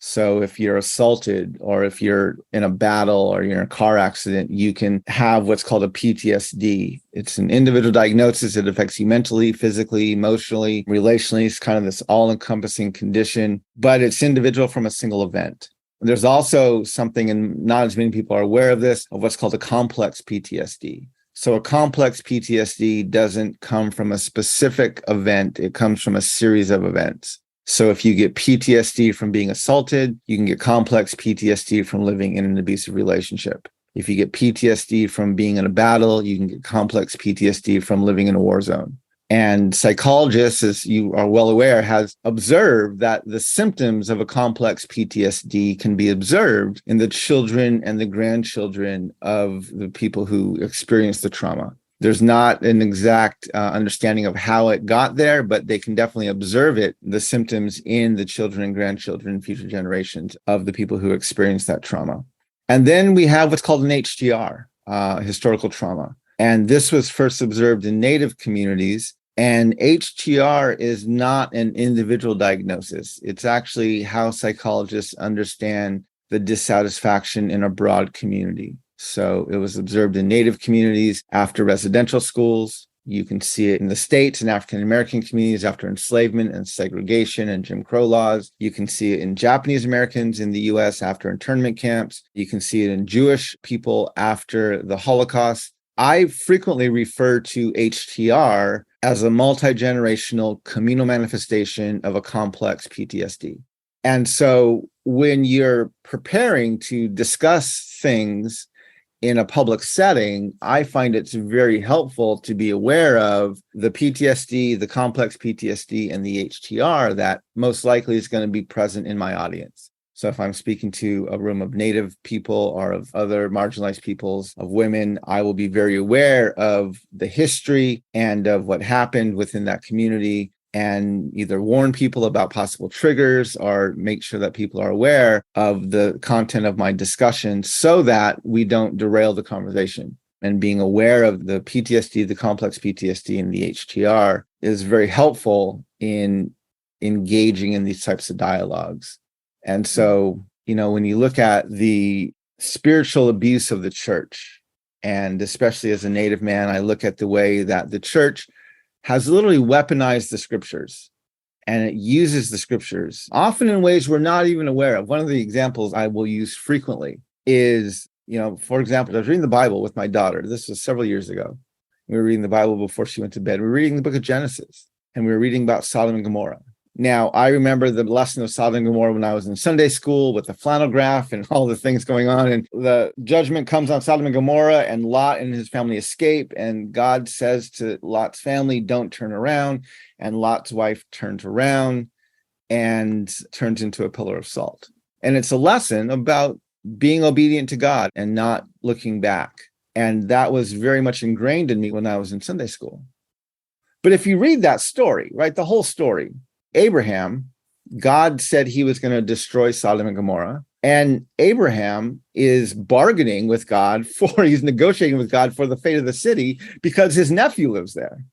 So if you're assaulted or if you're in a battle or you're in a car accident, you can have what's called a PTSD. It's an individual diagnosis. It affects you mentally, physically, emotionally, relationally. It's kind of this all-encompassing condition, but it's individual from a single event. There's also something, and not as many people are aware of this, of what's called a complex PTSD. So a complex PTSD doesn't come from a specific event. It comes from a series of events. So if you get PTSD from being assaulted, you can get complex PTSD from living in an abusive relationship. If you get PTSD from being in a battle, you can get complex PTSD from living in a war zone. And psychologists, as you are well aware, has observed that the symptoms of a complex PTSD can be observed in the children and the grandchildren of the people who experience the trauma. There's not an exact understanding of how it got there, but they can definitely observe it, the symptoms in the children and grandchildren and future generations of the people who experience that trauma. And then we have what's called an HTR, historical trauma. And this was first observed in Native communities. And HTR is not an individual diagnosis. It's actually how psychologists understand the dissatisfaction in a broad community. So it was observed in Native communities after residential schools. You can see it in the States and African-American communities after enslavement and segregation and Jim Crow laws. You can see it in Japanese Americans in the US after internment camps. You can see it in Jewish people after the Holocaust. I frequently refer to HTR as a multi-generational communal manifestation of a complex PTSD. And so when you're preparing to discuss things in a public setting, I find it's very helpful to be aware of the PTSD, the complex PTSD, and the HTR that most likely is going to be present in my audience. So if I'm speaking to a room of Native people or of other marginalized peoples, of women, I will be very aware of the history and of what happened within that community, and either warn people about possible triggers or make sure that people are aware of the content of my discussion so that we don't derail the conversation. And being aware of the PTSD, the complex PTSD, and the HTR is very helpful in engaging in these types of dialogues. And so, when you look at the spiritual abuse of the church, and especially as a Native man, I look at the way that the church has literally weaponized the scriptures, and it uses the scriptures often in ways we're not even aware of. One of the examples I will use frequently is, for example, I was reading the Bible with my daughter. This was several years ago. We were reading the Bible before she went to bed. We were reading the book of Genesis, and we were reading about Sodom and Gomorrah. Now, I remember the lesson of Sodom and Gomorrah when I was in Sunday school with the flannel graph and all the things going on. And the judgment comes on Sodom and Gomorrah, and Lot and his family escape. And God says to Lot's family, don't turn around. And Lot's wife turns around and turns into a pillar of salt. And it's a lesson about being obedient to God and not looking back. And that was very much ingrained in me when I was in Sunday school. But if you read that story, right, the whole story, Abraham, God said he was going to destroy Sodom and Gomorrah. And Abraham is bargaining with God he's negotiating with God for the fate of the city because his nephew lives there.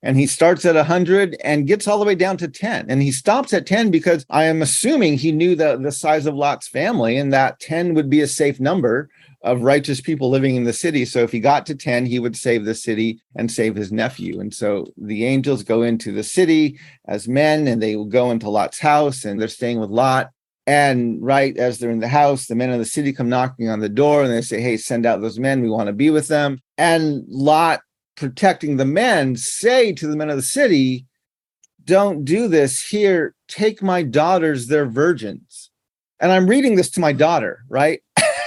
And he starts at 100 and gets all the way down to 10. And he stops at 10 because I am assuming he knew the size of Lot's family and that 10 would be a safe number of righteous people living in the city. So if he got to 10, he would save the city and save his nephew. And so the angels go into the city as men, and they will go into Lot's house, and they're staying with Lot. And right as they're in the house, the men of the city come knocking on the door, and they say, hey, send out those men. We want to be with them. And Lot, protecting the men, say to the men of the city, don't do this. Here, take my daughters, they're virgins. And I'm reading this to my daughter, right?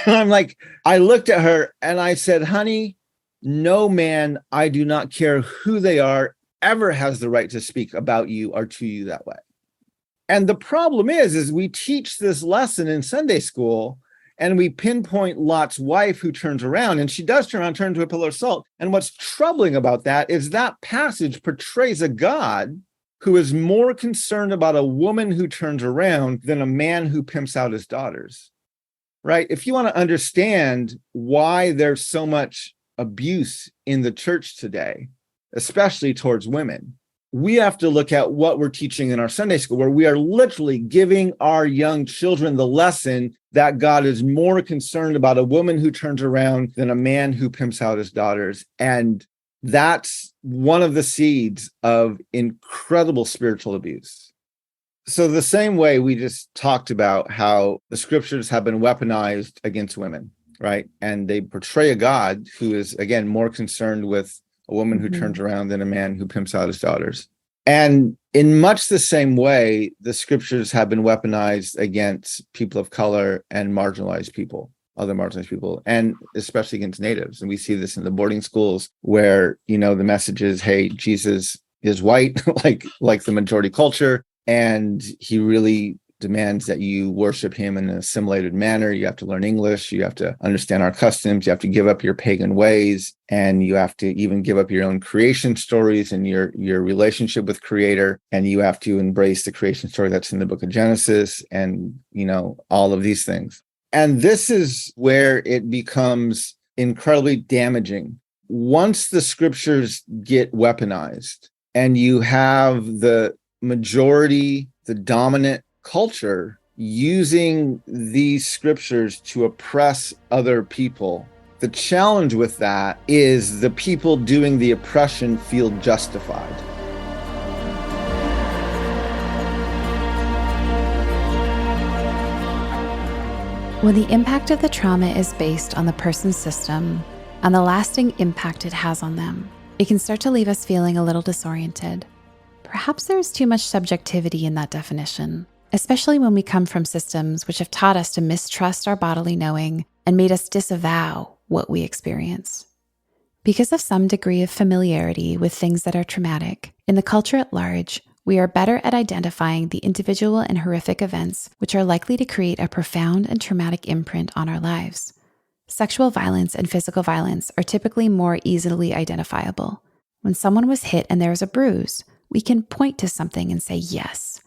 And I'm like, I looked at her and I said, honey, no man, I do not care who they are, ever has the right to speak about you or to you that way. And the problem is we teach this lesson in Sunday school, and we pinpoint Lot's wife who turns around, and she does turn around, turn to a pillar of salt. And what's troubling about that is that passage portrays a God who is more concerned about a woman who turns around than a man who pimps out his daughters, right? If you want to understand why there's so much abuse in the church today, especially towards women, we have to look at what we're teaching in our Sunday school, where we are literally giving our young children the lesson that God is more concerned about a woman who turns around than a man who pimps out his daughters. And that's one of the seeds of incredible spiritual abuse. So the same way we just talked about how the scriptures have been weaponized against women, right? And they portray a God who is, again, more concerned with a woman who turns around than a man who pimps out his daughters. And in much the same way, the scriptures have been weaponized against people of color and marginalized people, other marginalized people, and especially against natives. And we see this in the boarding schools where, the message is, hey, Jesus is white, like the majority culture, and he really demands that you worship him in an assimilated manner. You have to learn English. You have to understand our customs. You have to give up your pagan ways, and you have to even give up your own creation stories and your relationship with Creator. And you have to embrace the creation story that's in the book of Genesis, and, all of these things. And this is where it becomes incredibly damaging. Once the scriptures get weaponized and you have the majority, the dominant culture using these scriptures to oppress other people, the challenge with that is the people doing the oppression feel justified. When the impact of the trauma is based on the person's system and the lasting impact it has on them, it can start to leave us feeling a little disoriented. Perhaps there's too much subjectivity in that definition, especially when we come from systems which have taught us to mistrust our bodily knowing and made us disavow what we experience. Because of some degree of familiarity with things that are traumatic, in the culture at large, we are better at identifying the individual and horrific events which are likely to create a profound and traumatic imprint on our lives. Sexual violence and physical violence are typically more easily identifiable. When someone was hit and there is a bruise, we can point to something and say, yes,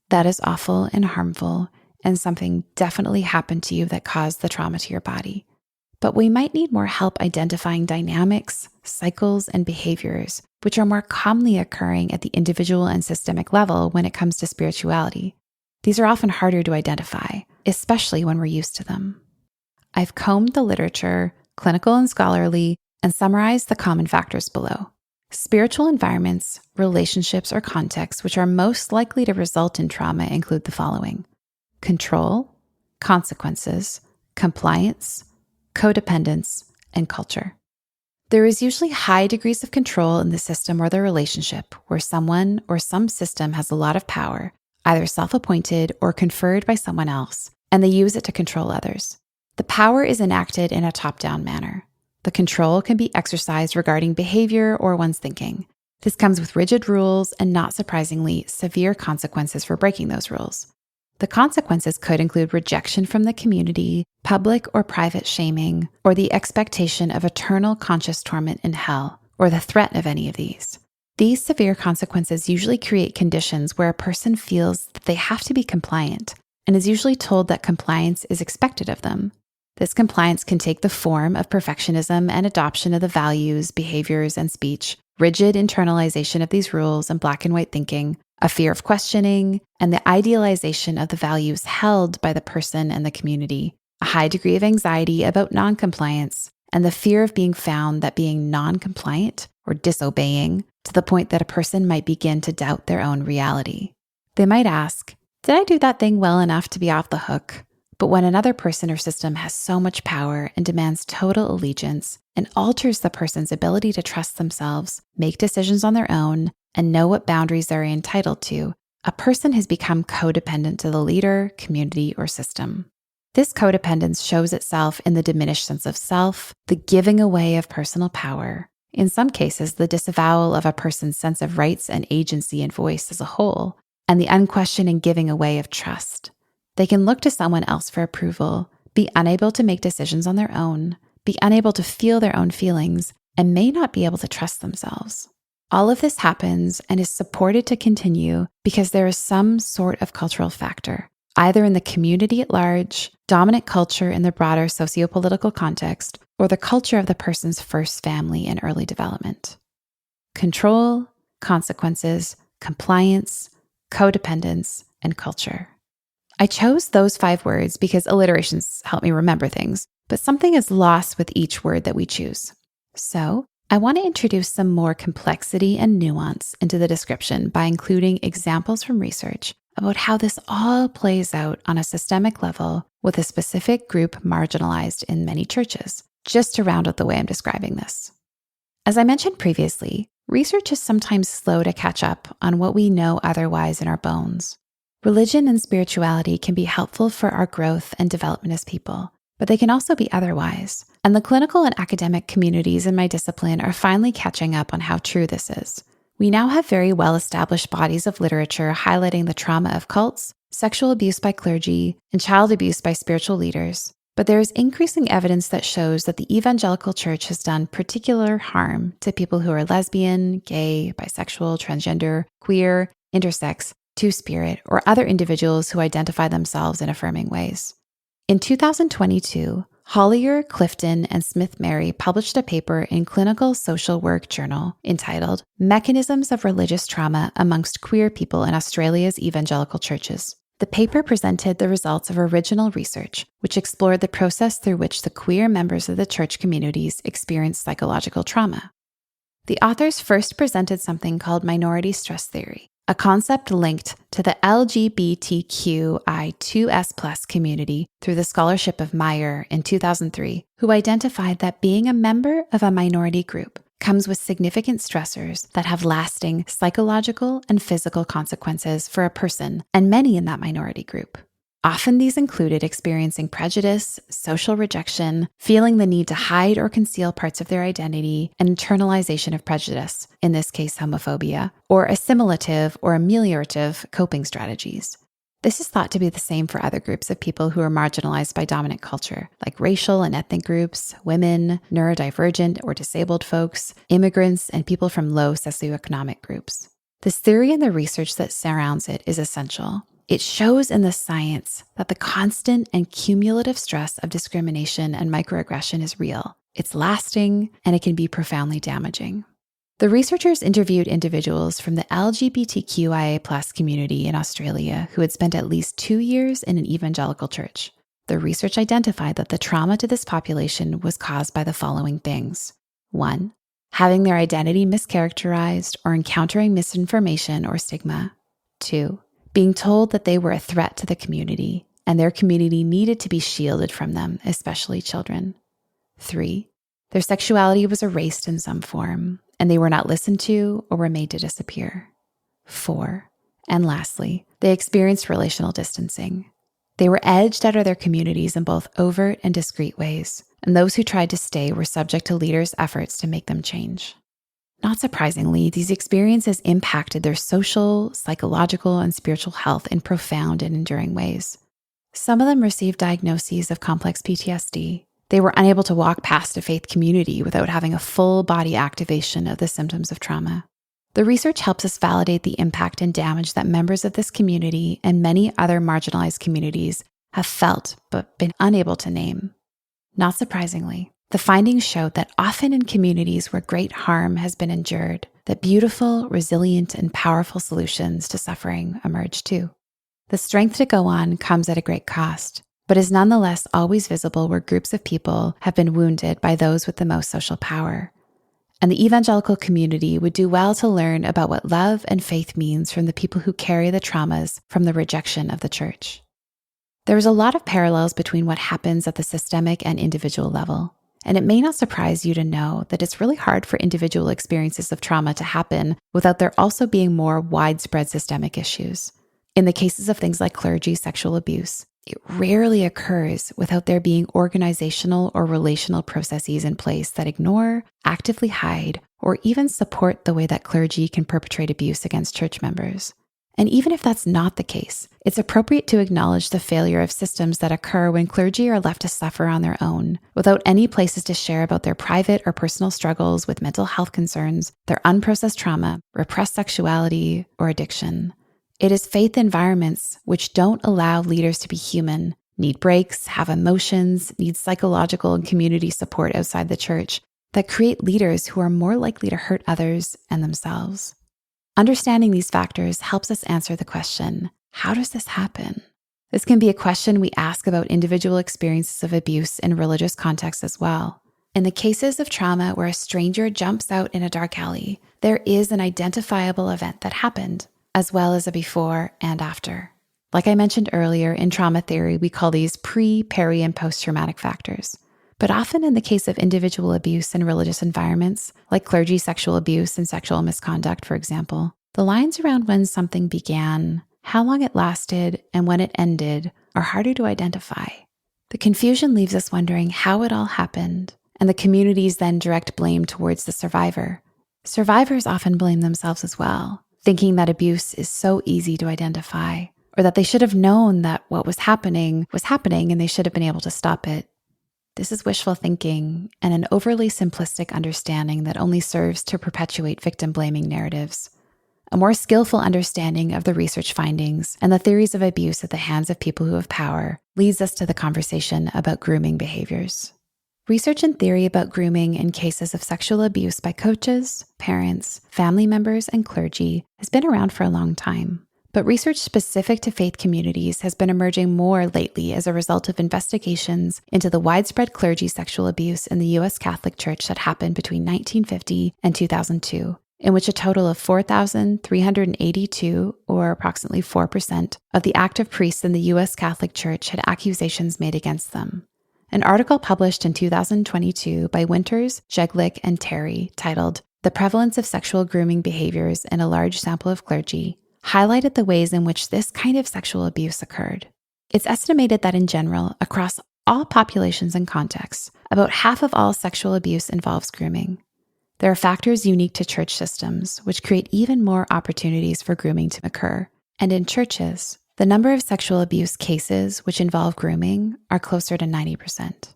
that is awful and harmful, and something definitely happened to you that caused the trauma to your body. But we might need more help identifying dynamics, cycles, and behaviors which are more commonly occurring at the individual and systemic level when it comes to spirituality. These are often harder to identify, especially when we're used to them. I've combed the literature, clinical and scholarly, and summarized the common factors below. Spiritual environments, relationships, or contexts which are most likely to result in trauma include the following: control, consequences, compliance, codependence, and culture. There is usually high degrees of control in the system or the relationship where someone or some system has a lot of power, either self-appointed or conferred by someone else, and they use it to control others. The power is enacted in a top-down manner. The control can be exercised regarding behavior or one's thinking. This comes with rigid rules and, not surprisingly, severe consequences for breaking those rules. The consequences could include rejection from the community, public or private shaming, or the expectation of eternal conscious torment in hell, or the threat of any of these. These severe consequences usually create conditions where a person feels that they have to be compliant and is usually told that compliance is expected of them. This compliance can take the form of perfectionism and adoption of the values, behaviors, and speech, rigid internalization of these rules and black and white thinking, a fear of questioning, and the idealization of the values held by the person and the community, a high degree of anxiety about noncompliance, and the fear of being found that being non-compliant or disobeying to the point that a person might begin to doubt their own reality. They might ask, did I do that thing well enough to be off the hook? But when another person or system has so much power and demands total allegiance and alters the person's ability to trust themselves, make decisions on their own, and know what boundaries they're entitled to, a person has become codependent to the leader, community, or system. This codependence shows itself in the diminished sense of self, the giving away of personal power, in some cases, the disavowal of a person's sense of rights and agency and voice as a whole, and the unquestioning giving away of trust. They can look to someone else for approval, be unable to make decisions on their own, be unable to feel their own feelings, and may not be able to trust themselves. All of this happens and is supported to continue because there is some sort of cultural factor, either in the community at large, dominant culture in the broader sociopolitical context, or the culture of the person's first family and early development. Control, consequences, compliance, codependence, and culture. I chose those 5 words because alliterations help me remember things, but something is lost with each word that we choose. So, I want to introduce some more complexity and nuance into the description by including examples from research about how this all plays out on a systemic level with a specific group marginalized in many churches, just to round out the way I'm describing this. As I mentioned previously, research is sometimes slow to catch up on what we know otherwise in our bones. Religion and spirituality can be helpful for our growth and development as people, but they can also be otherwise. And the clinical and academic communities in my discipline are finally catching up on how true this is. We now have very well-established bodies of literature highlighting the trauma of cults, sexual abuse by clergy, and child abuse by spiritual leaders. But there is increasing evidence that shows that the evangelical church has done particular harm to people who are lesbian, gay, bisexual, transgender, queer, intersex, two-spirit, or other individuals who identify themselves in affirming ways. In 2022, Hollier, Clifton, and Smith-Mary published a paper in Clinical Social Work Journal entitled Mechanisms of Religious Trauma Amongst Queer People in Australia's Evangelical Churches. The paper presented the results of original research, which explored the process through which the queer members of the church communities experience psychological trauma. The authors first presented something called minority stress theory, a concept linked to the LGBTQI2S+ community through the scholarship of Meyer in 2003, who identified that being a member of a minority group comes with significant stressors that have lasting psychological and physical consequences for a person and many in that minority group. Often these included experiencing prejudice, social rejection, feeling the need to hide or conceal parts of their identity, and internalization of prejudice, in this case homophobia, or assimilative or ameliorative coping strategies. This is thought to be the same for other groups of people who are marginalized by dominant culture, like racial and ethnic groups, women, neurodivergent or disabled folks, immigrants, and people from low socioeconomic groups. This theory and the research that surrounds it is essential. It shows in the science that the constant and cumulative stress of discrimination and microaggression is real. It's lasting, and it can be profoundly damaging. The researchers interviewed individuals from the LGBTQIA+ community in Australia who had spent at least 2 years in an evangelical church. The research identified that the trauma to this population was caused by the following things. 1, having their identity mischaracterized or encountering misinformation or stigma. 2, being told that they were a threat to the community and their community needed to be shielded from them, especially children. 3, their sexuality was erased in some form, and they were not listened to or were made to disappear. 4, and lastly, they experienced relational distancing. They were edged out of their communities in both overt and discreet ways, and those who tried to stay were subject to leaders' efforts to make them change. Not surprisingly, these experiences impacted their social, psychological, and spiritual health in profound and enduring ways. Some of them received diagnoses of complex PTSD. They were unable to walk past a faith community without having a full body activation of the symptoms of trauma. The research helps us validate the impact and damage that members of this community and many other marginalized communities have felt but been unable to name. Not surprisingly, the findings showed that often in communities where great harm has been endured, that beautiful, resilient, and powerful solutions to suffering emerge too. The strength to go on comes at a great cost, but is nonetheless always visible where groups of people have been wounded by those with the most social power. And the evangelical community would do well to learn about what love and faith means from the people who carry the traumas from the rejection of the church. There is a lot of parallels between what happens at the systemic and individual level. And it may not surprise you to know that it's really hard for individual experiences of trauma to happen without there also being more widespread systemic issues. In the cases of things like clergy sexual abuse, it rarely occurs without there being organizational or relational processes in place that ignore, actively hide, or even support the way that clergy can perpetrate abuse against church members. And even if that's not the case, it's appropriate to acknowledge the failure of systems that occur when clergy are left to suffer on their own, without any places to share about their private or personal struggles with mental health concerns, their unprocessed trauma, repressed sexuality, or addiction. It is faith environments which don't allow leaders to be human, need breaks, have emotions, need psychological and community support outside the church, that create leaders who are more likely to hurt others and themselves. Understanding these factors helps us answer the question, how does this happen? This can be a question we ask about individual experiences of abuse in religious contexts as well. In the cases of trauma where a stranger jumps out in a dark alley, there is an identifiable event that happened, as well as a before and after. Like I mentioned earlier, in trauma theory, we call these pre, peri, and post-traumatic factors. But often in the case of individual abuse in religious environments, like clergy sexual abuse and sexual misconduct, for example, the lines around when something began, how long it lasted, and when it ended are harder to identify. The confusion leaves us wondering how it all happened, and the communities then direct blame towards the survivor. Survivors often blame themselves as well, thinking that abuse is so easy to identify, or that they should have known that what was happening and they should have been able to stop it. This is wishful thinking and an overly simplistic understanding that only serves to perpetuate victim-blaming narratives. A more skillful understanding of the research findings and the theories of abuse at the hands of people who have power leads us to the conversation about grooming behaviors. Research and theory about grooming in cases of sexual abuse by coaches, parents, family members, and clergy has been around for a long time. But research specific to faith communities has been emerging more lately as a result of investigations into the widespread clergy sexual abuse in the U.S. Catholic Church that happened between 1950 and 2002, in which a total of 4,382, or approximately 4%, of the active priests in the U.S. Catholic Church had accusations made against them. An article published in 2022 by Winters, Jeglick, and Terry, titled "The Prevalence of Sexual Grooming Behaviors in a Large Sample of Clergy," highlighted the ways in which this kind of sexual abuse occurred. It's estimated that in general, across all populations and contexts, about half of all sexual abuse involves grooming. There are factors unique to church systems which create even more opportunities for grooming to occur. And in churches, the number of sexual abuse cases which involve grooming are closer to 90%.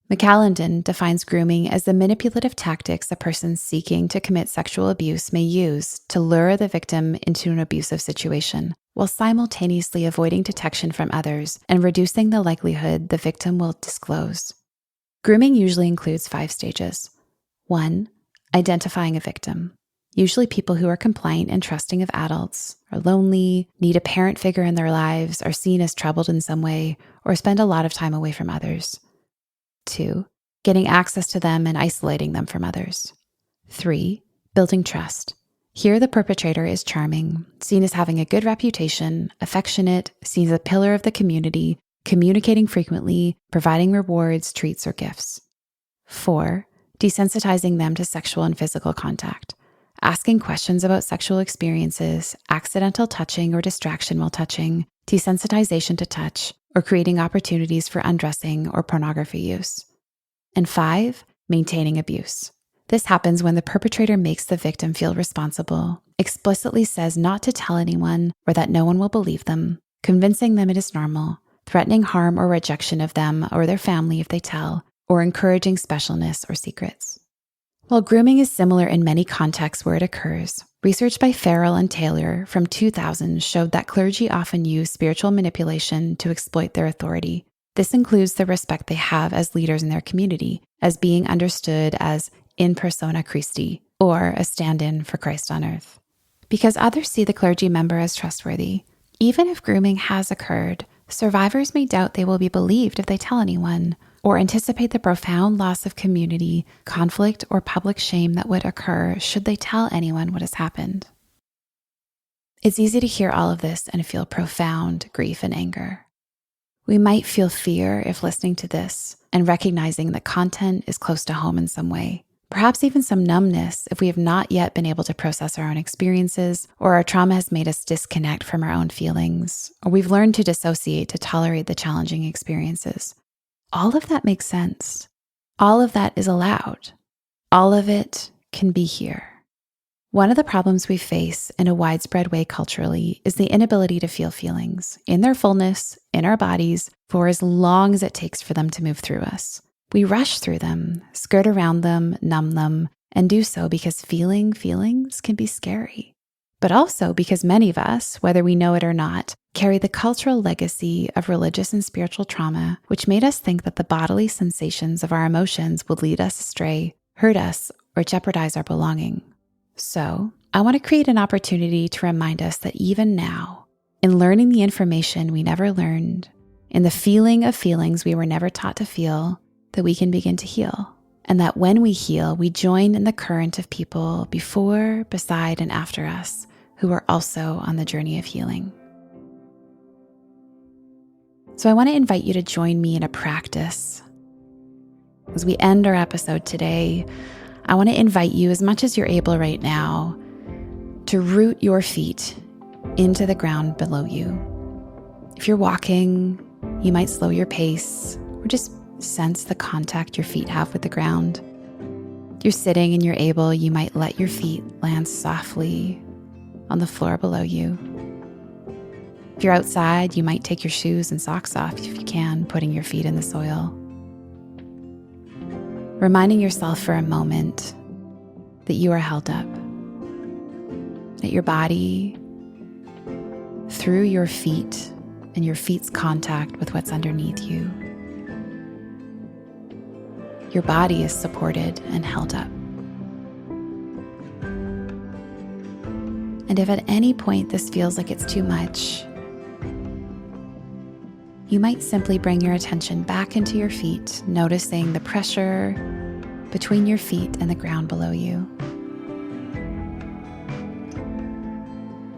McAlendon defines grooming as the manipulative tactics a person seeking to commit sexual abuse may use to lure the victim into an abusive situation, while simultaneously avoiding detection from others and reducing the likelihood the victim will disclose. Grooming usually includes 5 stages. 1. Identifying a victim. Usually people who are compliant and trusting of adults, are lonely, need a parent figure in their lives, are seen as troubled in some way, or spend a lot of time away from others. 2. Getting access to them and isolating them from others. 3. Building trust. Here the perpetrator is charming, seen as having a good reputation, affectionate, seen as a pillar of the community, communicating frequently, providing rewards, treats, or gifts. 4. Desensitizing them to sexual and physical contact. Asking questions about sexual experiences, accidental touching or distraction while touching, desensitization to touch, or creating opportunities for undressing or pornography use. And 5, maintaining abuse. This happens when the perpetrator makes the victim feel responsible, explicitly says not to tell anyone or that no one will believe them, convincing them it is normal, threatening harm or rejection of them or their family if they tell, or encouraging specialness or secrets. While grooming is similar in many contexts where it occurs, research by Farrell and Taylor from 2000 showed that clergy often use spiritual manipulation to exploit their authority. This includes the respect they have as leaders in their community, as being understood as in persona Christi, or a stand-in for Christ on earth. Because others see the clergy member as trustworthy, even if grooming has occurred, survivors may doubt they will be believed if they tell anyone, or anticipate the profound loss of community, conflict, or public shame that would occur should they tell anyone what has happened. It's easy to hear all of this and feel profound grief and anger. We might feel fear if listening to this and recognizing that content is close to home in some way. Perhaps even some numbness if we have not yet been able to process our own experiences, or our trauma has made us disconnect from our own feelings, or we've learned to dissociate to tolerate the challenging experiences. All of that makes sense. All of that is allowed. All of it can be here. One of the problems we face in a widespread way culturally is the inability to feel feelings in their fullness, in our bodies, for as long as it takes for them to move through us. We rush through them, skirt around them, numb them, and do so because feeling feelings can be scary. But also because many of us, whether we know it or not, carry the cultural legacy of religious and spiritual trauma, which made us think that the bodily sensations of our emotions would lead us astray, hurt us, or jeopardize our belonging. So, I want to create an opportunity to remind us that even now, in learning the information we never learned, in the feeling of feelings we were never taught to feel, that we can begin to heal. And that when we heal, we join in the current of people before, beside, and after us who are also on the journey of healing. So I want to invite you to join me in a practice. As we end our episode today, I want to invite you, as much as you're able right now, to root your feet into the ground below you. If you're walking, you might slow your pace or just sense the contact your feet have with the ground. If you're sitting and you're able, you might let your feet land softly on the floor below you. If you're outside, you might take your shoes and socks off if you can, putting your feet in the soil. Reminding yourself for a moment that you are held up, that your body, through your feet and your feet's contact with what's underneath you, your body is supported and held up. And if at any point this feels like it's too much, you might simply bring your attention back into your feet, noticing the pressure between your feet and the ground below you.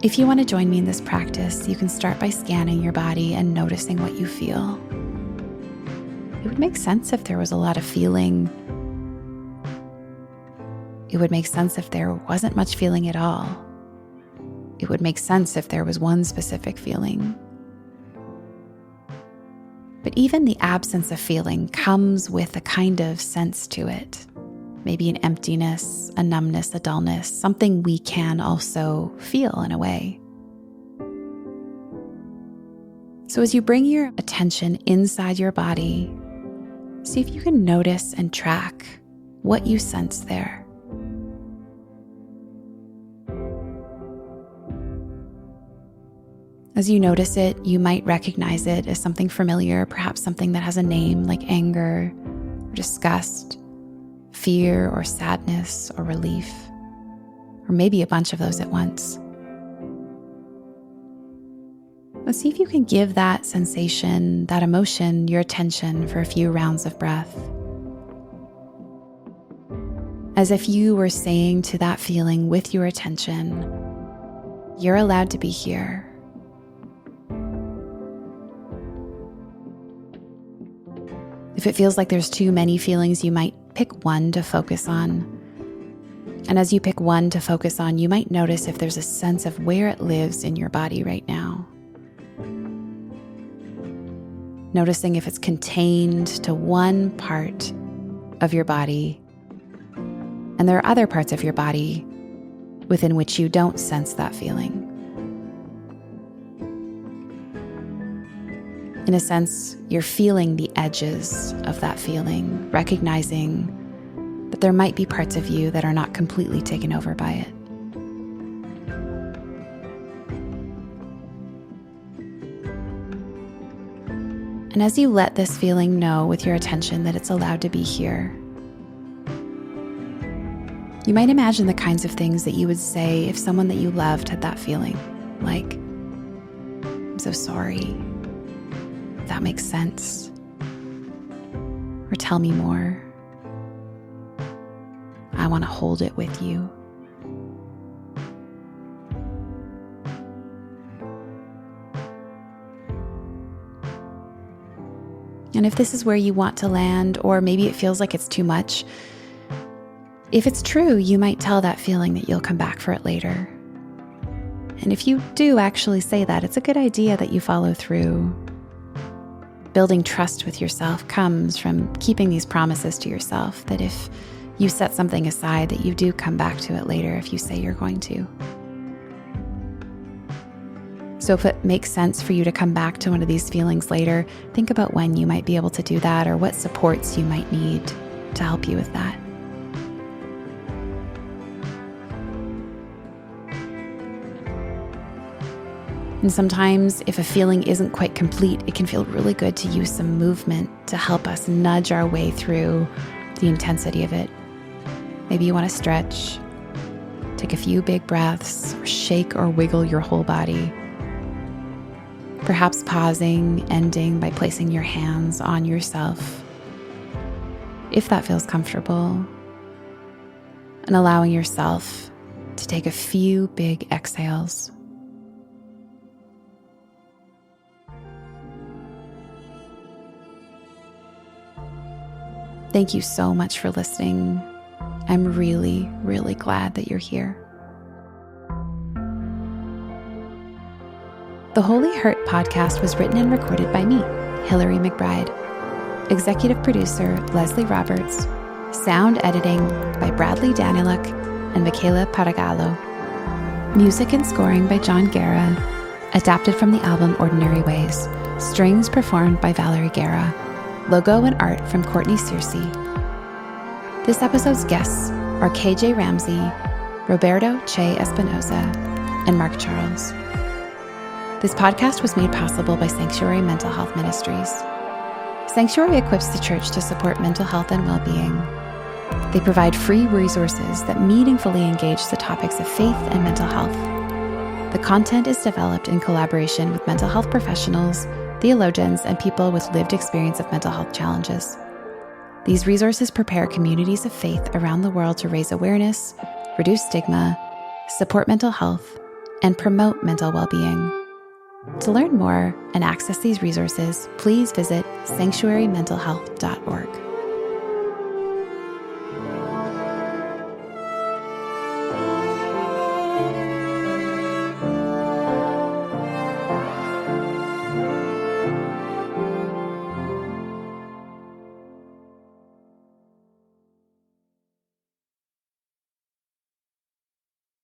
If you want to join me in this practice, you can start by scanning your body and noticing what you feel. It would make sense if there was a lot of feeling. It would make sense if there wasn't much feeling at all. It would make sense if there was one specific feeling. But even the absence of feeling comes with a kind of sense to it. Maybe an emptiness, a numbness, a dullness, something we can also feel in a way. So as you bring your attention inside your body, see if you can notice and track what you sense there. As you notice it, you might recognize it as something familiar, perhaps something that has a name like anger, or disgust, fear, or sadness, or relief, or maybe a bunch of those at once. Let's see if you can give that sensation, that emotion, your attention for a few rounds of breath. As if you were saying to that feeling with your attention, you're allowed to be here. If it feels like there's too many feelings, you might pick one to focus on. And as you pick one to focus on, you might notice if there's a sense of where it lives in your body right now. Noticing if it's contained to one part of your body, and there are other parts of your body within which you don't sense that feeling. In a sense, you're feeling the edges of that feeling, recognizing that there might be parts of you that are not completely taken over by it. And as you let this feeling know with your attention that it's allowed to be here, you might imagine the kinds of things that you would say if someone that you loved had that feeling, like, "I'm so sorry, that makes sense," or "Tell me more, I want to hold it with you." And if this is where you want to land, or maybe it feels like it's too much, if it's true, you might tell that feeling that you'll come back for it later. And if you do actually say that, it's a good idea that you follow through. Building trust with yourself comes from keeping these promises to yourself that if you set something aside, that you do come back to it later if you say you're going to. So if it makes sense for you to come back to one of these feelings later, think about when you might be able to do that or what supports you might need to help you with that. And sometimes if a feeling isn't quite complete, it can feel really good to use some movement to help us nudge our way through the intensity of it. Maybe you want to stretch, take a few big breaths, or shake or wiggle your whole body. Perhaps pausing, ending by placing your hands on yourself, if that feels comfortable, and allowing yourself to take a few big exhales. Thank you so much for listening. I'm really, really glad that you're here. The Holy Hurt podcast was written and recorded by me, Hillary McBride. Executive producer, Leslie Roberts. Sound editing by Bradley Daniluk and Michaela Paragallo. Music and scoring by John Guerra. Adapted from the album Ordinary Ways. Strings performed by Valerie Guerra. Logo and art from Courtney Searcy. This episode's guests are KJ Ramsey, Roberto Che Espinoza, and Mark Charles. This podcast was made possible by Sanctuary Mental Health Ministries. Sanctuary equips the church to support mental health and well-being. They provide free resources that meaningfully engage the topics of faith and mental health. The content is developed in collaboration with mental health professionals, theologians, and people with lived experience of mental health challenges. These resources prepare communities of faith around the world to raise awareness, reduce stigma, support mental health, and promote mental well-being. To learn more and access these resources, please visit sanctuarymentalhealth.org.